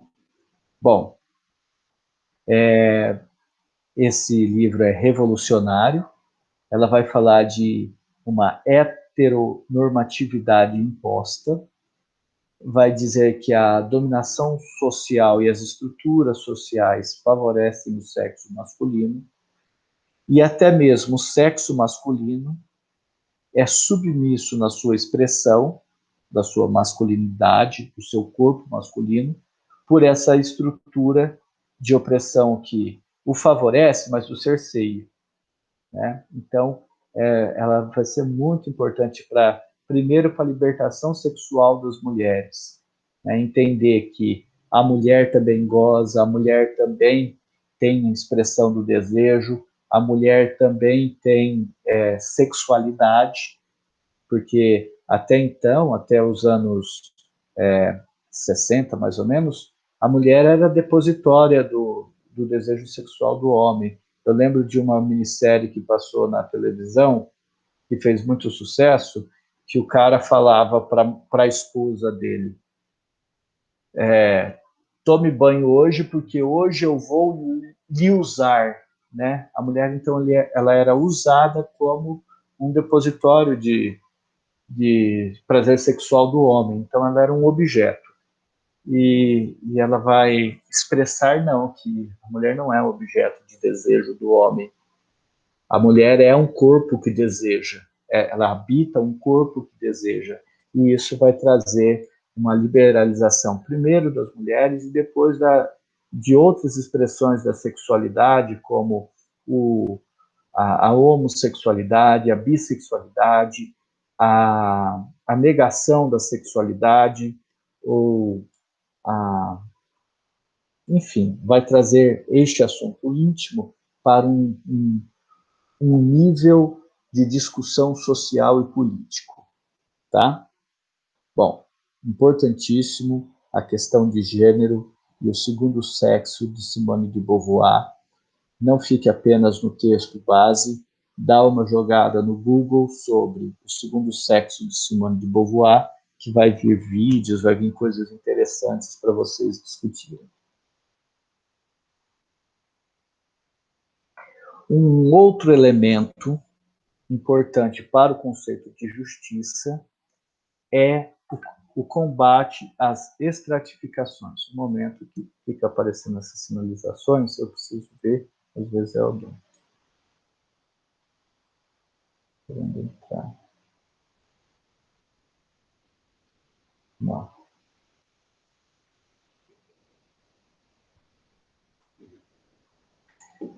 Bom, esse livro é revolucionário. Ela vai falar de uma heteronormatividade imposta, vai dizer que a dominação social e as estruturas sociais favorecem o sexo masculino, e até mesmo o sexo masculino é submisso na sua expressão, da sua masculinidade, do seu corpo masculino, por essa estrutura de opressão que o favorece, mas o cerceia, né? Então, ela vai ser muito importante primeiro, para a libertação sexual das mulheres, né? Entender que a mulher também goza, a mulher também tem expressão do desejo, a mulher também tem sexualidade, porque até então, até os anos 60, mais ou menos, a mulher era depositória do desejo sexual do homem. Eu lembro de uma minissérie que passou na televisão, que fez muito sucesso, que o cara falava para a esposa dele, tome banho hoje, porque hoje eu vou lhe usar, né? A mulher, então, ela era usada como um depositório de prazer sexual do homem, então ela era um objeto. E ela vai expressar, não, que a mulher não é um objeto de desejo do homem. A mulher é um corpo que deseja, ela habita um corpo que deseja, e isso vai trazer uma liberalização, primeiro das mulheres e depois de outras expressões da sexualidade, como a homossexualidade, a bissexualidade, a negação da sexualidade, ou enfim, vai trazer este assunto íntimo para um nível de discussão social e político, tá? Bom, importantíssimo a questão de gênero e o segundo sexo de Simone de Beauvoir. Não fique apenas no texto base, dá uma jogada no Google sobre o segundo sexo de Simone de Beauvoir, que vai vir vídeos, vai vir coisas interessantes para vocês discutirem. Um outro elemento importante para o conceito de justiça é o combate às estratificações. No momento que fica aparecendo essas sinalizações, eu preciso ver, às vezes é alguém querendo entrar. Não.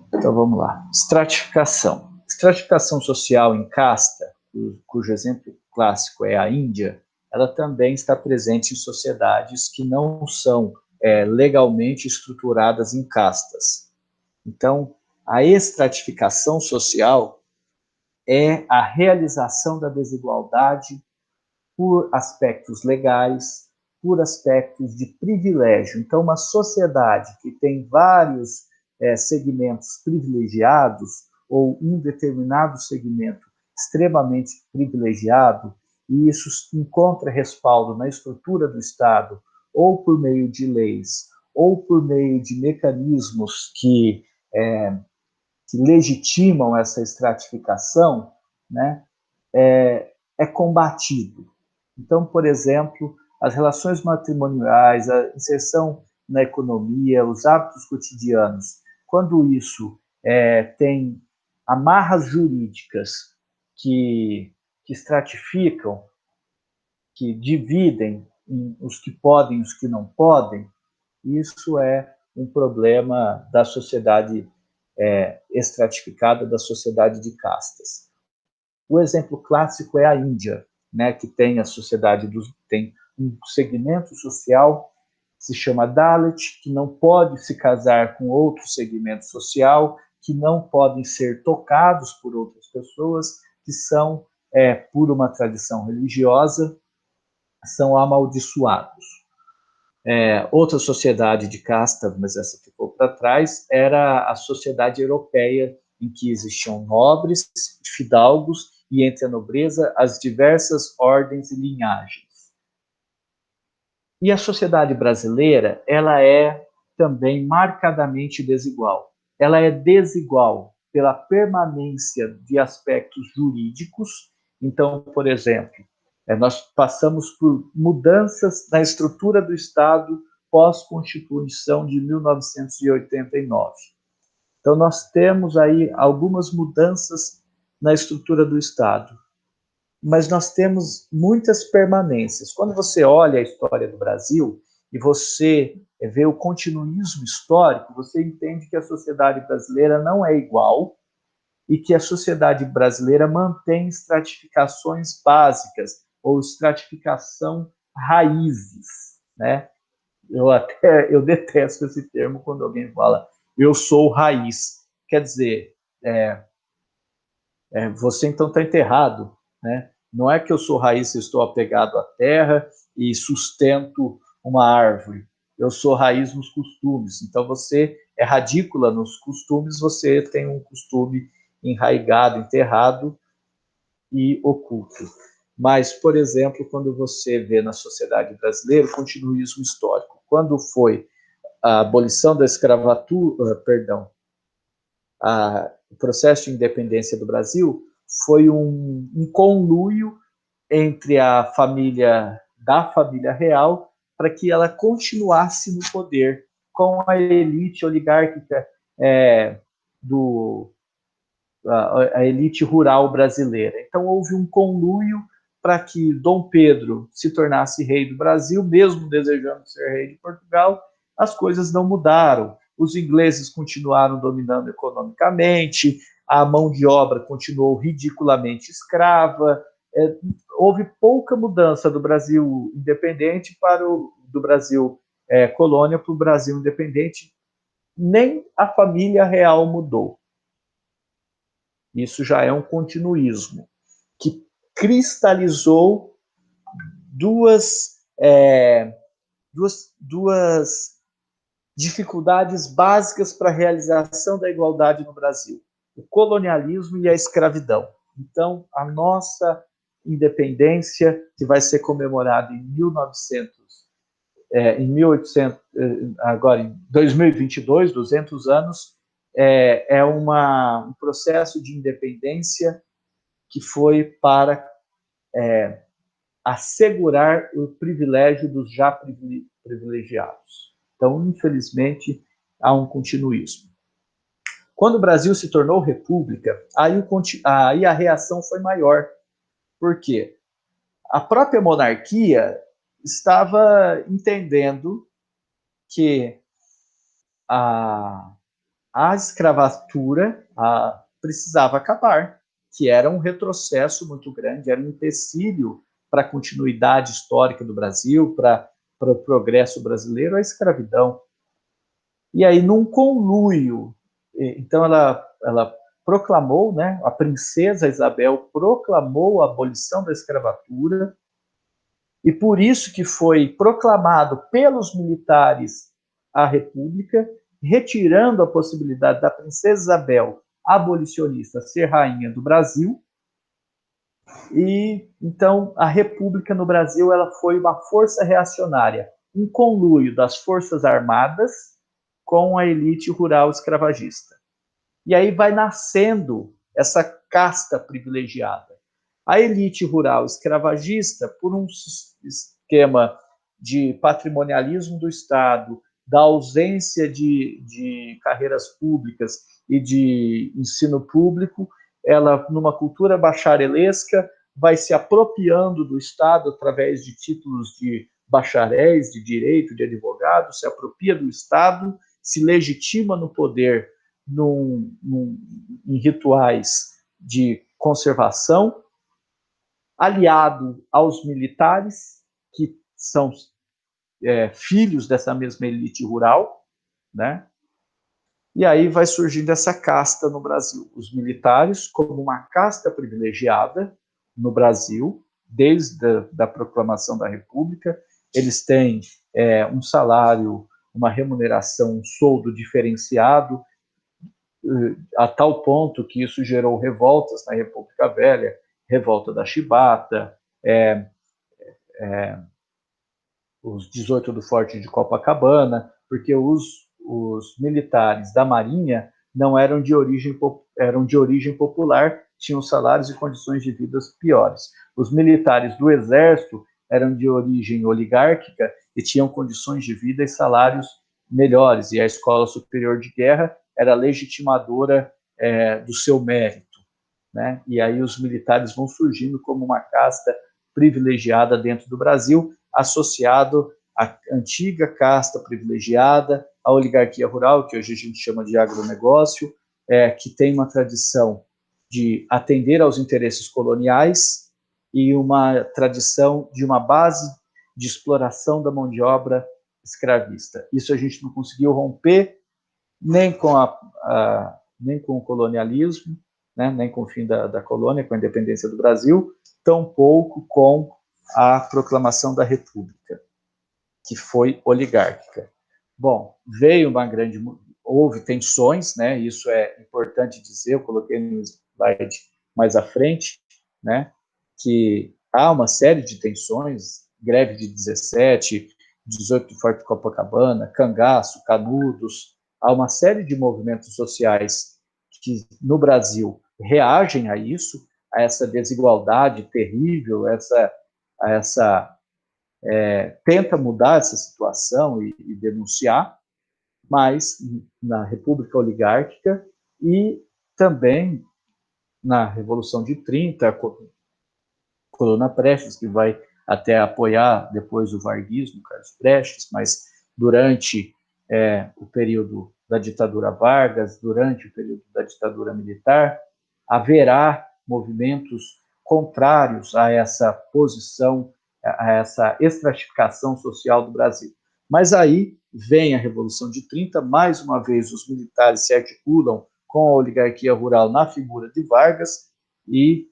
Então vamos lá. Estratificação. Estratificação social em casta, cujo exemplo clássico é a Índia, ela também está presente em sociedades que não são legalmente estruturadas em castas. Então, a estratificação social é a realização da desigualdade por aspectos legais, por aspectos de privilégio. Então, uma sociedade que tem vários segmentos privilegiados, ou um determinado segmento extremamente privilegiado, e isso encontra respaldo na estrutura do Estado, ou por meio de leis, ou por meio de mecanismos que legitimam essa estratificação, né, é combatido. Então, por exemplo, as relações matrimoniais, a inserção na economia, os hábitos cotidianos, quando isso tem amarras jurídicas que estratificam, que dividem os que podem e os que não podem, isso é um problema da sociedade estratificada, da sociedade de castas. O exemplo clássico é a Índia, né, que tem a sociedade tem um segmento social que se chama Dalit, que não pode se casar com outro segmento social, que não podem ser tocados por outras pessoas, que são, por uma tradição religiosa, são amaldiçoados. Outra sociedade de casta, mas essa ficou para trás, era a sociedade europeia, em que existiam nobres, fidalgos e, entre a nobreza, as diversas ordens e linhagens. E a sociedade brasileira, ela é também marcadamente desigual. Ela é desigual pela permanência de aspectos jurídicos. Então, por exemplo, nós passamos por mudanças na estrutura do Estado pós-Constituição de 1989. Então, nós temos aí algumas mudanças na estrutura do Estado, mas nós temos muitas permanências. Quando você olha a história do Brasil e você vê o continuismo histórico, você entende que a sociedade brasileira não é igual e que a sociedade brasileira mantém estratificações básicas ou estratificação raízes, né? Eu detesto esse termo quando alguém fala eu sou raiz. Quer dizer, você então está enterrado, né? Não é que eu sou raiz, eu estou apegado à terra e sustento uma árvore. Eu sou raiz nos costumes. Então, você é radícula nos costumes, você tem um costume enraigado, enterrado e oculto. Mas, por exemplo, quando você vê na sociedade brasileira o continuismo histórico, quando foi a abolição da escravatura, o processo de independência do Brasil, foi um conluio entre a família real para que ela continuasse no poder com a elite oligárquica do a elite rural brasileira. Então, houve um conluio para que Dom Pedro se tornasse rei do Brasil, mesmo desejando ser rei de Portugal. As coisas não mudaram. Os ingleses continuaram dominando economicamente, a mão de obra continuou ridiculamente escrava. Houve pouca mudança do Brasil independente do Brasil colônia para o Brasil independente. Nem a família real mudou. Isso já é um continuismo que cristalizou duas dificuldades básicas para a realização da igualdade no Brasil: o colonialismo e a escravidão. Então, a nossa independência, que vai ser comemorada em 1800, agora em 2022, 200 anos, é um processo de independência que foi para assegurar o privilégio dos já privilegiados. Então, infelizmente, há um continuismo. Quando o Brasil se tornou república, aí a reação foi maior. Por quê? A própria monarquia estava entendendo que a escravatura precisava acabar, que era um retrocesso muito grande, era um empecilho para a continuidade histórica do Brasil, para o progresso brasileiro, a escravidão. E aí, num conluio, então ela proclamou, né, a princesa Isabel proclamou a abolição da escravatura, e por isso que foi proclamado pelos militares a República, retirando a possibilidade da princesa Isabel, abolicionista, ser rainha do Brasil. E então a República no Brasil ela foi uma força reacionária, um conluio das forças armadas com a elite rural escravagista. E aí vai nascendo essa casta privilegiada. A elite rural escravagista, por um esquema de patrimonialismo do Estado, da ausência de carreiras públicas e de ensino público, ela, numa cultura bacharelesca, vai se apropriando do Estado através de títulos de bacharéis, de direito, de advogado, se apropria do Estado, se legitima no poder em rituais de conservação, aliado aos militares, que são filhos dessa mesma elite rural, né? E aí vai surgindo essa casta no Brasil. Os militares, como uma casta privilegiada no Brasil, desde a proclamação da República, eles têm um salário, uma remuneração, um soldo diferenciado, a tal ponto que isso gerou revoltas na República Velha, revolta da Chibata, os 18 do Forte de Copacabana, porque os militares da Marinha não eram de origem popular, tinham salários e condições de vida piores. Os militares do Exército eram de origem oligárquica e tinham condições de vida e salários melhores, e a Escola Superior de Guerra era legitimadora do seu mérito, né? E aí os militares vão surgindo como uma casta privilegiada dentro do Brasil, associado à antiga casta privilegiada, à oligarquia rural, que hoje a gente chama de agronegócio, que tem uma tradição de atender aos interesses coloniais e uma tradição de uma base de exploração da mão de obra escravista. Isso a gente não conseguiu romper nem com o colonialismo, né, nem com o fim da colônia, com a independência do Brasil, tampouco com a proclamação da República. que foi oligárquica. Bom, houve tensões, né? Isso é importante dizer, eu coloquei no slide mais à frente, né? Que há uma série de tensões, greve de 17, 18 de Forte Copacabana, Cangaço, Canudos, há uma série de movimentos sociais que no Brasil reagem a isso, a essa desigualdade terrível, tenta mudar essa situação e denunciar, mas na República Oligárquica e também na Revolução de 30, a Coluna Prestes, que vai até apoiar depois o varguismo, Carlos Prestes, mas durante o período da ditadura Vargas, durante o período da ditadura militar, haverá movimentos contrários a essa posição, a essa estratificação social do Brasil. Mas aí vem a Revolução de 30, mais uma vez os militares se articulam com a oligarquia rural na figura de Vargas e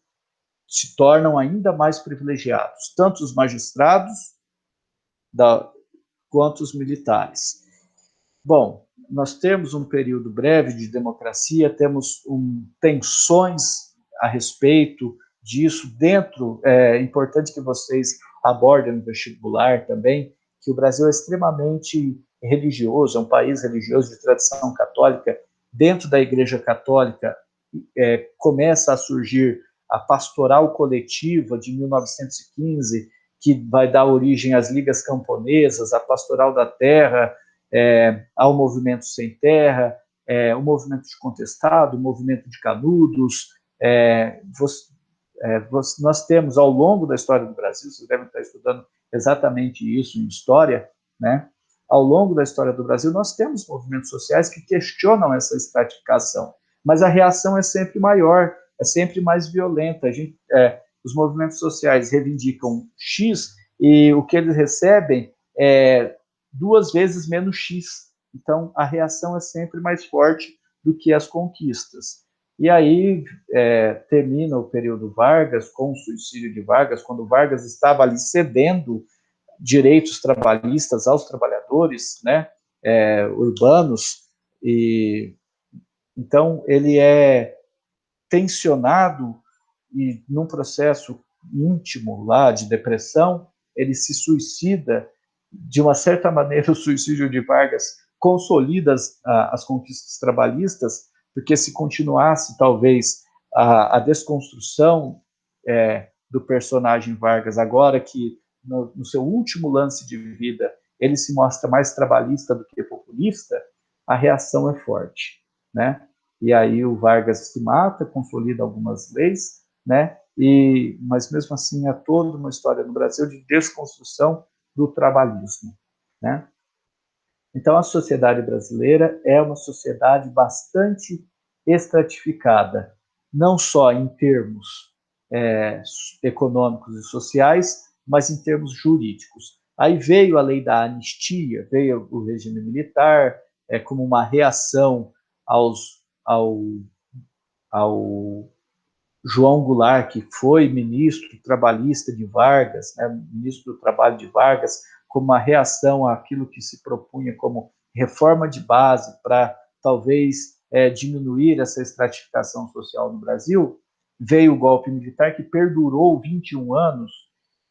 se tornam ainda mais privilegiados, tanto os magistrados quanto os militares. Bom, nós temos um período breve de democracia, temos tensões a respeito disso dentro. É importante que vocês abordem no vestibular também, que o Brasil é extremamente religioso, é um país religioso de tradição católica. Dentro da Igreja Católica começa a surgir a pastoral coletiva de 1915, que vai dar origem às ligas camponesas, a pastoral da terra, ao movimento sem terra, o movimento de contestado, o movimento de Canudos. Nós temos, ao longo da história do Brasil, vocês devem estar estudando exatamente isso em história, né? Ao longo da história do Brasil, nós temos movimentos sociais que questionam essa estratificação, mas a reação é sempre maior, é sempre mais violenta. Os movimentos sociais reivindicam X e o que eles recebem é 2 vezes menos X. Então, a reação é sempre mais forte do que as conquistas. E aí termina o período Vargas, com o suicídio de Vargas, quando Vargas estava ali cedendo direitos trabalhistas aos trabalhadores, né, urbanos, e então ele é tensionado e num processo íntimo lá de depressão, ele se suicida. De uma certa maneira, o suicídio de Vargas consolida as conquistas trabalhistas, porque se continuasse, talvez, a desconstrução do personagem Vargas, agora que, no seu último lance de vida, ele se mostra mais trabalhista do que populista, a reação é forte, né? E aí o Vargas se mata, consolida algumas leis, né? Mas mesmo assim há toda uma história no Brasil de desconstrução do trabalhismo, né? Então a sociedade brasileira é uma sociedade bastante estratificada, não só em termos econômicos e sociais, mas em termos jurídicos. Aí veio a lei da anistia, veio o regime militar, como uma reação ao João Goulart, que foi ministro trabalhista de Vargas, né, ministro do Trabalho de Vargas, como uma reação àquilo que se propunha como reforma de base para talvez diminuir essa estratificação social no Brasil. Veio o golpe militar que perdurou 21 anos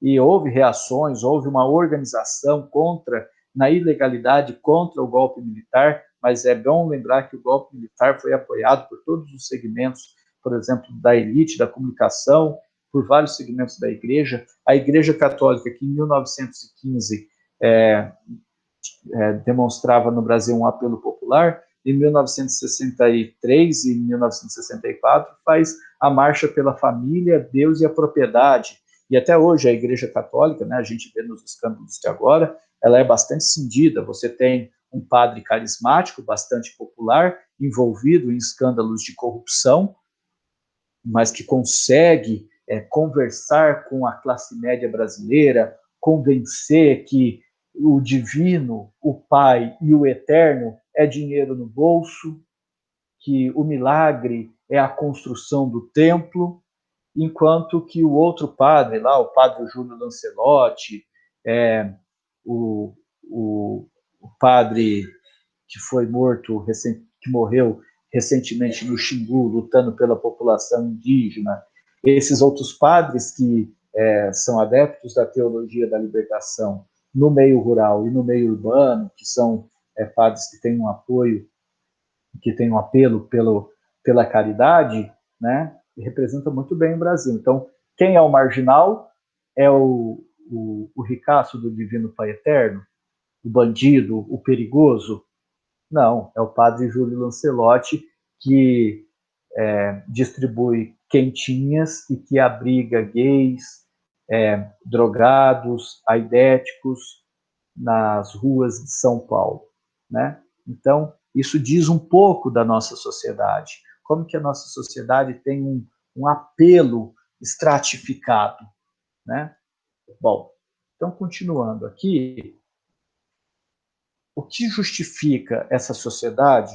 e houve reações, houve uma organização na ilegalidade contra o golpe militar, mas é bom lembrar que o golpe militar foi apoiado por todos os segmentos, por exemplo, da elite, da comunicação, por vários segmentos da Igreja. A Igreja Católica, que em 1915 demonstrava no Brasil um apelo popular, em 1963 e 1964 faz a Marcha pela Família, Deus e a Propriedade. E até hoje a Igreja Católica, né, a gente vê nos escândalos de agora, ela é bastante cindida. Você tem um padre carismático, bastante popular, envolvido em escândalos de corrupção, mas que consegue conversar com a classe média brasileira, convencer que o divino, o Pai e o eterno é dinheiro no bolso, que o milagre é a construção do templo, enquanto que o outro padre lá, o padre Júlio Lancelotti, o o padre que foi morto, que morreu recentemente no Xingu, lutando pela população indígena, esses outros padres que são adeptos da teologia da libertação no meio rural e no meio urbano, que são padres que têm um apoio, que têm um apelo pela caridade, né, representa muito bem o Brasil. Então, quem é o marginal é o ricaço do Divino Pai Eterno, o bandido, o perigoso? Não, é o padre Júlio Lancelotti, que distribui quentinhas e que abriga gays, drogados, aidéticos nas ruas de São Paulo, né? Então, isso diz um pouco da nossa sociedade, como que a nossa sociedade tem um apelo estratificado, né? Bom, então, continuando aqui, o que justifica essa sociedade,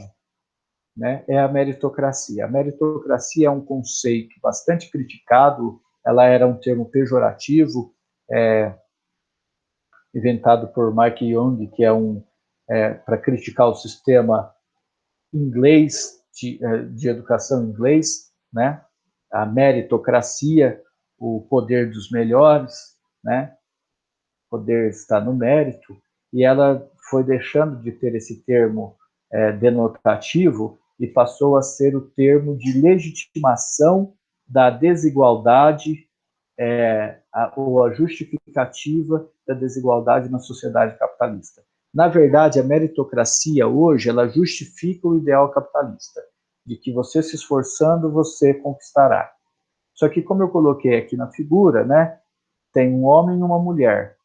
né, é a meritocracia. A meritocracia é um conceito bastante criticado, ela era um termo pejorativo, inventado por Mark Young, que para criticar o sistema inglês de educação inglês, né? A meritocracia, o poder dos melhores, né? O poder está no mérito, e ela foi deixando de ter esse termo denotativo e passou a ser o termo de legitimação da desigualdade ou a justificativa da desigualdade na sociedade capitalista. Na verdade, a meritocracia hoje, ela justifica o ideal capitalista, de que você se esforçando, você conquistará. Só que, como eu coloquei aqui na figura, né, tem um homem e uma mulher,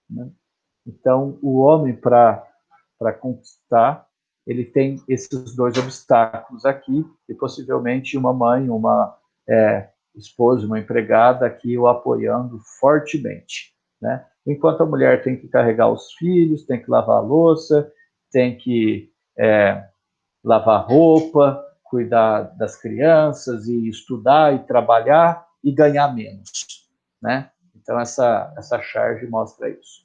né? Então, o homem, para conquistar, ele tem esses dois obstáculos aqui, e possivelmente uma mãe, uma esposa, uma empregada aqui o apoiando fortemente, né? Enquanto a mulher tem que carregar os filhos, tem que lavar a louça, tem que lavar roupa, cuidar das crianças e estudar e trabalhar e ganhar menos, né? Então essa charge mostra isso.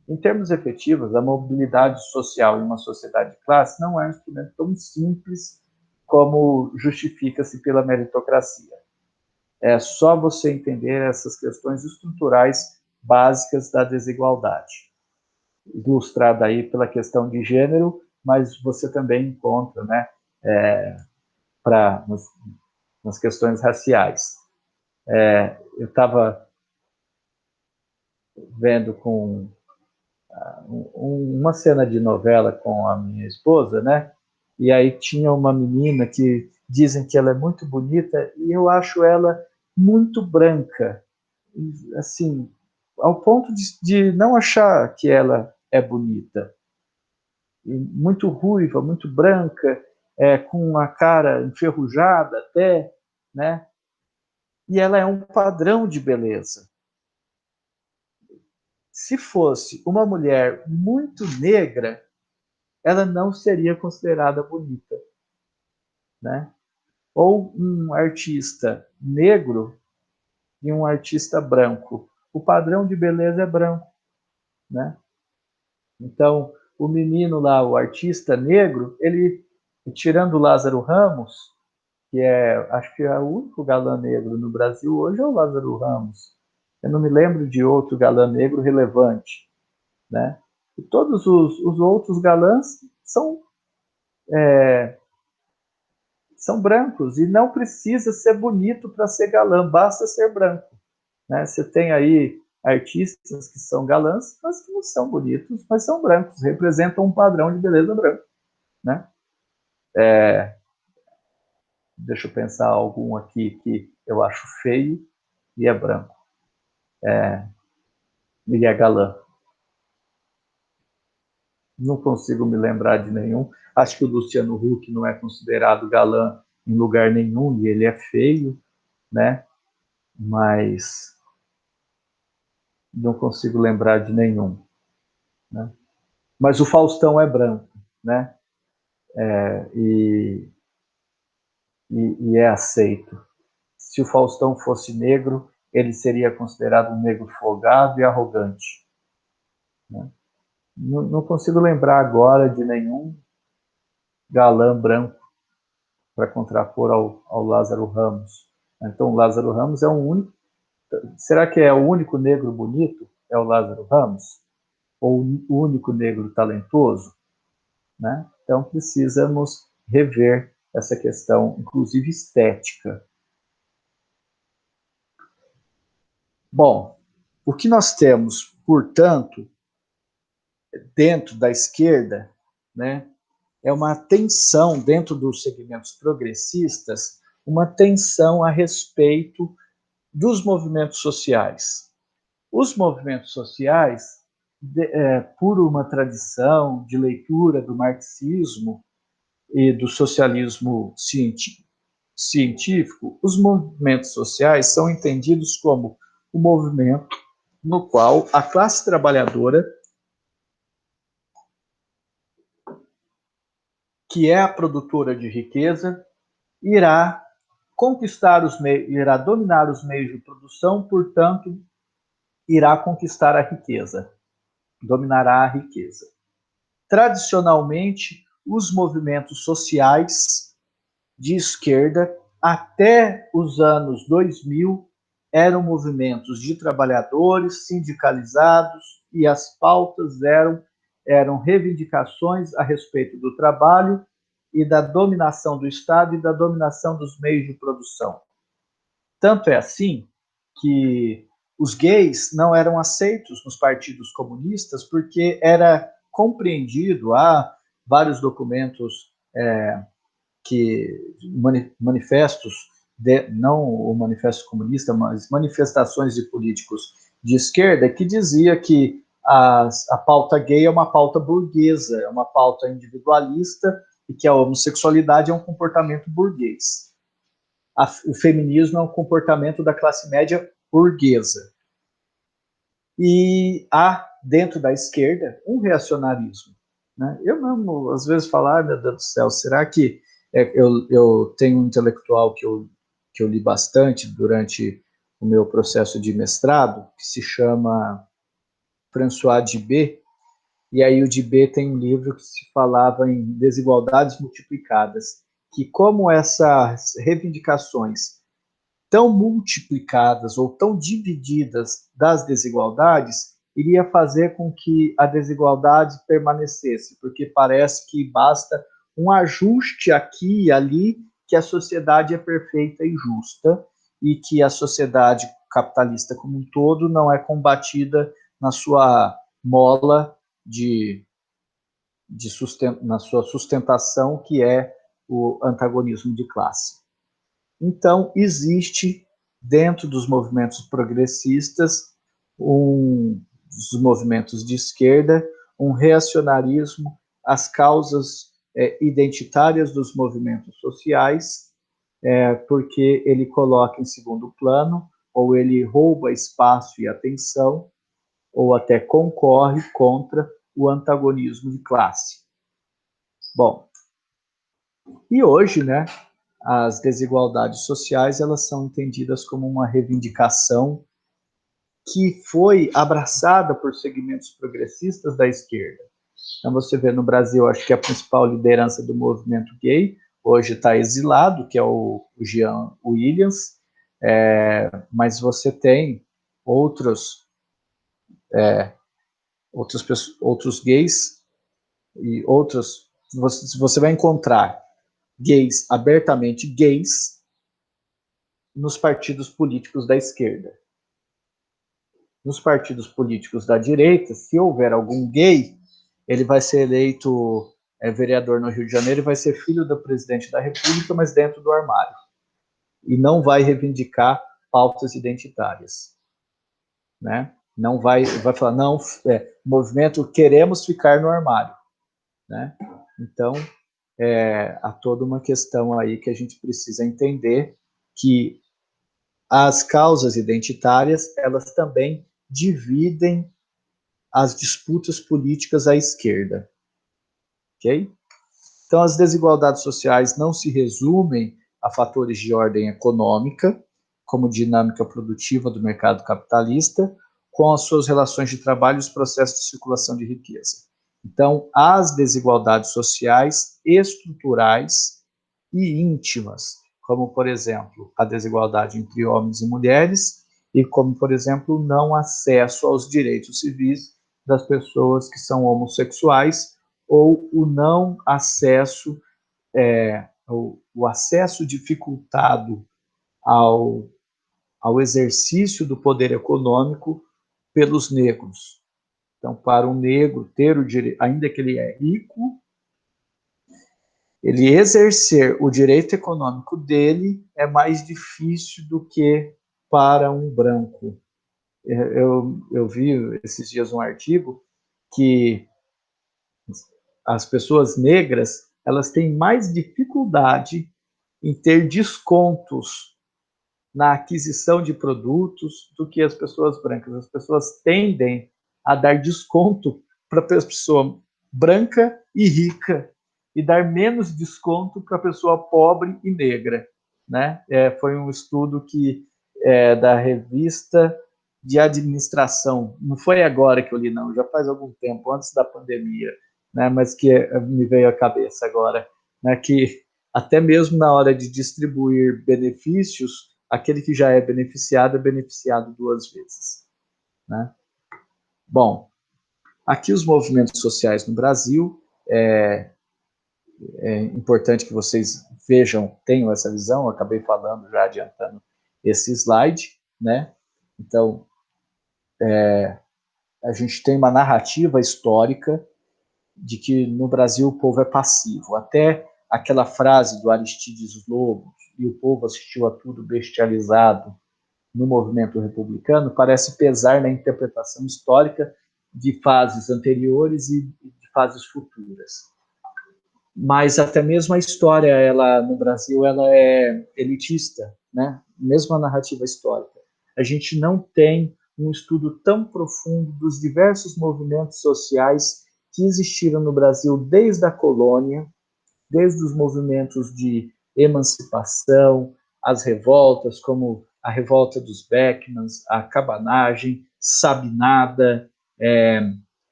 Em termos efetivos, a mobilidade social em uma sociedade de classe não é um instrumento tão simples como justifica-se pela meritocracia. É só você entender essas questões estruturais básicas da desigualdade, ilustrada aí pela questão de gênero, mas você também encontra, né, nas questões raciais. Eu estava vendo com uma cena de novela com a minha esposa, né? E aí tinha uma menina que dizem que ela é muito bonita e eu acho ela muito branca, assim, ao ponto de não achar que ela é bonita. E muito ruiva, muito branca, com a cara enferrujada até, né? E ela é um padrão de beleza. Se fosse uma mulher muito negra, ela não seria considerada bonita, né? Ou um artista negro e um artista branco. O padrão de beleza é branco, né? Então, o menino lá, o artista negro, ele, tirando o Lázaro Ramos, que acho que é o único galã negro no Brasil hoje, é o Lázaro Ramos. Eu não me lembro de outro galã negro relevante, né? E todos os outros galãs são brancos, e não precisa ser bonito para ser galã, basta ser branco, né? Você tem aí artistas que são galãs, mas que não são bonitos, mas são brancos, representam um padrão de beleza branco, né? Deixa eu pensar algum aqui que eu acho feio e é branco. E é galã. Não consigo me lembrar de nenhum. Acho que o Luciano Huck não é considerado galã em lugar nenhum, e ele é feio, né? Mas não consigo lembrar de nenhum, né? Mas o Faustão é branco, né? E é aceito. Se o Faustão fosse negro, ele seria considerado um negro folgado e arrogante, né? Não consigo lembrar agora de nenhum galã branco para contrapor ao Lázaro Ramos. Então, o Lázaro Ramos é um único. Será que é o único negro bonito? É o Lázaro Ramos? Ou o único negro talentoso? Né? Então, precisamos rever essa questão, inclusive estética. Bom, o que nós temos, portanto, dentro da esquerda, né, é uma tensão dentro dos segmentos progressistas, uma tensão a respeito dos movimentos sociais. Os movimentos sociais, por uma tradição de leitura do marxismo e do socialismo científico, os movimentos sociais são entendidos como o movimento no qual a classe trabalhadora, que é a produtora de riqueza, irá conquistar os meios, irá dominar os meios de produção, portanto, irá conquistar a riqueza, dominará a riqueza. Tradicionalmente, os movimentos sociais de esquerda, até os anos 2000, eram movimentos de trabalhadores sindicalizados e as pautas eram reivindicações a respeito do trabalho e da dominação do Estado e da dominação dos meios de produção. Tanto é assim que os gays não eram aceitos nos partidos comunistas porque era compreendido, há vários documentos manifestos, não o manifesto comunista, mas manifestações de políticos de esquerda, que dizia que a pauta gay é uma pauta burguesa, é uma pauta individualista e que a homossexualidade é um comportamento burguês. O feminismo é um comportamento da classe média burguesa. E há, dentro da esquerda, um reacionarismo. Né? Eu mesmo, às vezes, falo, meu Deus do céu, será que eu tenho um intelectual que eu li bastante durante o meu processo de mestrado, que se chama François Dibé, e aí o Dibé tem um livro que se falava em desigualdades multiplicadas, que como essas reivindicações tão multiplicadas ou tão divididas das desigualdades iria fazer com que a desigualdade permanecesse, porque parece que basta um ajuste aqui e ali que a sociedade é perfeita e justa e que a sociedade capitalista como um todo não é combatida na sua mola na sua sustentação, que é o antagonismo de classe. Então, existe, dentro dos movimentos progressistas, dos movimentos de esquerda, um reacionarismo às causas identitárias dos movimentos sociais, porque ele coloca em segundo plano, ou ele rouba espaço e atenção, ou até concorre contra o antagonismo de classe. Bom, e hoje, né, as desigualdades sociais, elas são entendidas como uma reivindicação que foi abraçada por segmentos progressistas da esquerda. Então você vê no Brasil, acho que a principal liderança do movimento gay hoje está exilado, que é o Jean Williams, mas você tem outros gays e outros, você vai encontrar gays abertamente gays nos partidos políticos da esquerda. Nos partidos políticos da direita, se houver algum gay, ele vai ser eleito vereador no Rio de Janeiro e vai ser filho do presidente da República, mas dentro do armário. E não vai reivindicar pautas identitárias. Né? Não vai falar, não, movimento queremos ficar no armário. Né? Então, há toda uma questão aí que a gente precisa entender que as causas identitárias, elas também dividem as disputas políticas à esquerda. Ok? Então, as desigualdades sociais não se resumem a fatores de ordem econômica, como dinâmica produtiva do mercado capitalista, com as suas relações de trabalho e os processos de circulação de riqueza. Então, as desigualdades sociais estruturais e íntimas, como, por exemplo, a desigualdade entre homens e mulheres, e como, por exemplo, o não acesso aos direitos civis das pessoas que são homossexuais, ou o não acesso, o acesso dificultado ao, ao exercício do poder econômico pelos negros. Então, para um negro ter o direito, ainda que ele é rico, ele exercer o direito econômico dele é mais difícil do que para um branco. Eu vi esses dias um artigo que as pessoas negras elas têm mais dificuldade em ter descontos na aquisição de produtos do que as pessoas brancas. As pessoas tendem a dar desconto para a pessoa branca e rica e dar menos desconto para a pessoa pobre e negra, né? Foi um estudo que da revista de administração, não foi agora que eu li, não, já faz algum tempo, antes da pandemia, né? Mas que me veio à cabeça agora, né? Que até mesmo na hora de distribuir benefícios, aquele que já é beneficiado duas vezes, né? Bom, aqui os movimentos sociais no Brasil, é importante que vocês vejam, tenham essa visão, eu acabei falando, já adiantando esse slide, né? Então, a gente tem uma narrativa histórica de que no Brasil o povo é passivo. Até aquela frase do Aristides Lobo, e o povo assistiu a tudo bestializado no movimento republicano, parece pesar na interpretação histórica de fases anteriores e de fases futuras. Mas até mesmo a história, ela no Brasil, ela é elitista, né? Mesmo a narrativa histórica. A gente não tem um estudo tão profundo dos diversos movimentos sociais que existiram no Brasil desde a colônia, desde os movimentos de emancipação, as revoltas, como a revolta dos Beckmans, a cabanagem, Sabinada,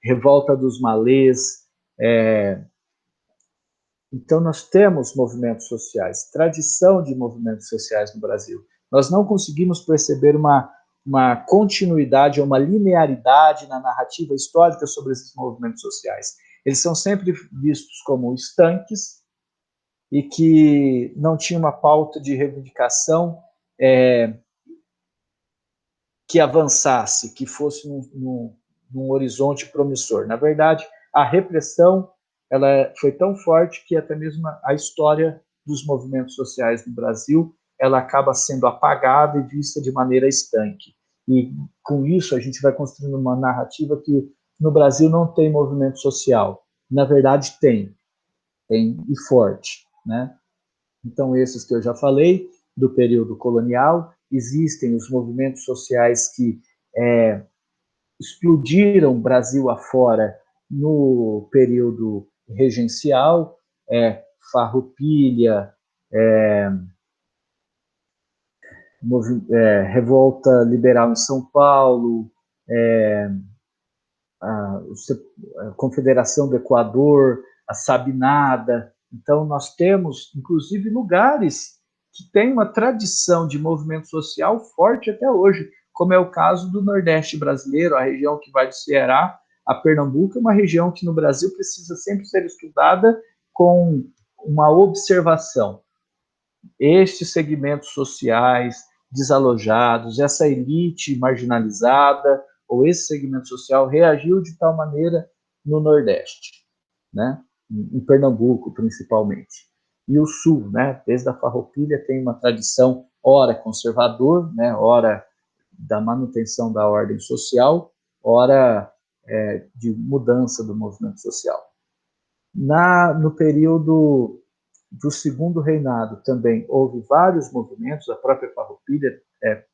revolta dos malês. Então, nós temos movimentos sociais, tradição de movimentos sociais no Brasil. Nós não conseguimos perceber uma continuidade ou uma linearidade na narrativa histórica sobre esses movimentos sociais. Eles são sempre vistos como estanques, e que não tinha uma pauta de reivindicação que avançasse, que fosse num horizonte promissor. Na verdade, a repressão ela foi tão forte que até mesmo a história dos movimentos sociais no Brasil ela acaba sendo apagada e vista de maneira estanque. E com isso a gente vai construindo uma narrativa que no Brasil não tem movimento social. Na verdade, tem e forte, né? Então, esses que eu já falei, do período colonial, existem os movimentos sociais que explodiram Brasil afora no período regencial, Farroupilha, Revolta Liberal em São Paulo, a Confederação do Equador, a Sabinada. Então, nós temos, inclusive, lugares que têm uma tradição de movimento social forte até hoje, como é o caso do Nordeste brasileiro, a região que vai do Ceará a Pernambuco, é uma região que no Brasil precisa sempre ser estudada com uma observação. Estes segmentos sociais desalojados, essa elite marginalizada, ou esse segmento social reagiu de tal maneira no Nordeste, né? Em Pernambuco, principalmente. E o Sul, né? Desde a Farroupilha tem uma tradição, ora conservador, né? Ora da manutenção da ordem social, ora de mudança do movimento social. No período do segundo reinado também houve vários movimentos, a própria Farroupilha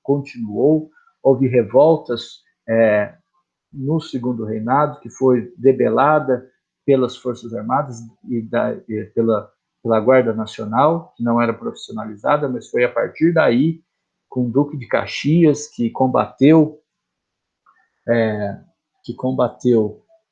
continuou, houve revoltas no segundo reinado, que foi debelada pelas Forças Armadas e pela Guarda Nacional, que não era profissionalizada, mas foi a partir daí, com o Duque de Caxias, que combateu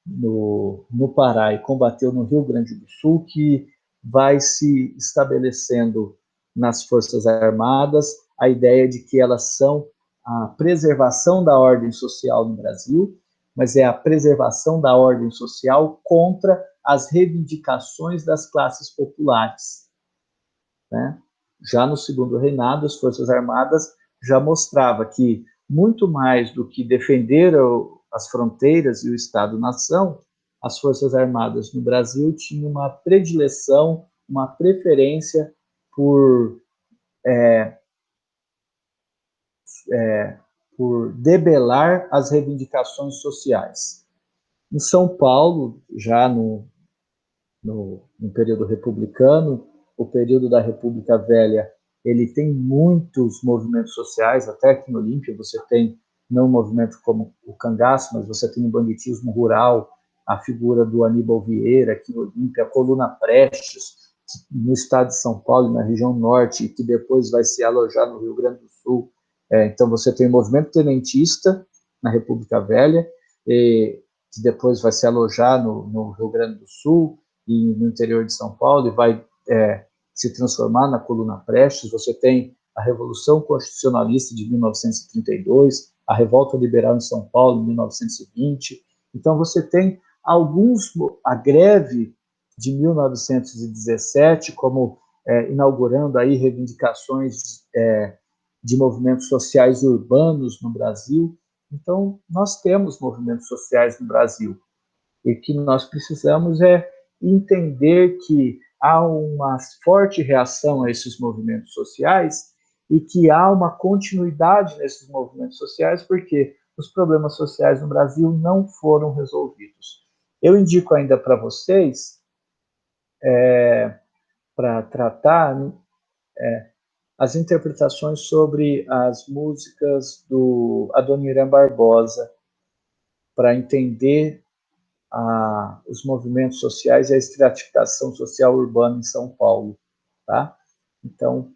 no Pará e combateu no Rio Grande do Sul, que vai se estabelecendo nas Forças Armadas a ideia de que elas são a preservação da ordem social no Brasil, mas é a preservação da ordem social contra as reivindicações das classes populares, né? Já no segundo reinado, as Forças Armadas já mostrava que, muito mais do que defender as fronteiras e o Estado-nação, as Forças Armadas no Brasil tinham uma predileção, uma preferência por, por debelar as reivindicações sociais. Em São Paulo, já no período republicano, o período da República Velha, ele tem muitos movimentos sociais, até aqui no Olímpia você tem, não um movimento como o cangaço, mas você tem o banditismo rural, a figura do Aníbal Vieira aqui no Olímpia, a Coluna Prestes, no estado de São Paulo, na região norte, que depois vai se alojar no Rio Grande do Sul. Então você tem o movimento tenentista na República Velha, que depois vai se alojar no Rio Grande do Sul, e no interior de São Paulo, e vai se transformar na Coluna Prestes. Você tem a Revolução Constitucionalista de 1932, a Revolta Liberal em São Paulo, em 1920. Então, você tem a greve de 1917, como inaugurando aí reivindicações de movimentos sociais urbanos no Brasil. Então, nós temos movimentos sociais no Brasil, e que nós precisamos entender que há uma forte reação a esses movimentos sociais e que há uma continuidade nesses movimentos sociais, porque os problemas sociais no Brasil não foram resolvidos. Eu indico ainda para vocês, para tratar, as interpretações sobre as músicas do Adoniran Barbosa, para entender os movimentos sociais e a estratificação social urbana em São Paulo, tá? Então,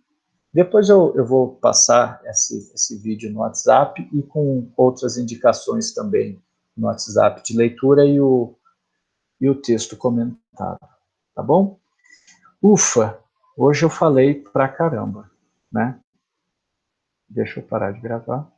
depois eu vou passar esse vídeo no WhatsApp e com outras indicações também no WhatsApp de leitura e o texto comentado, tá bom? Ufa, hoje eu falei pra caramba, né? Deixa eu parar de gravar.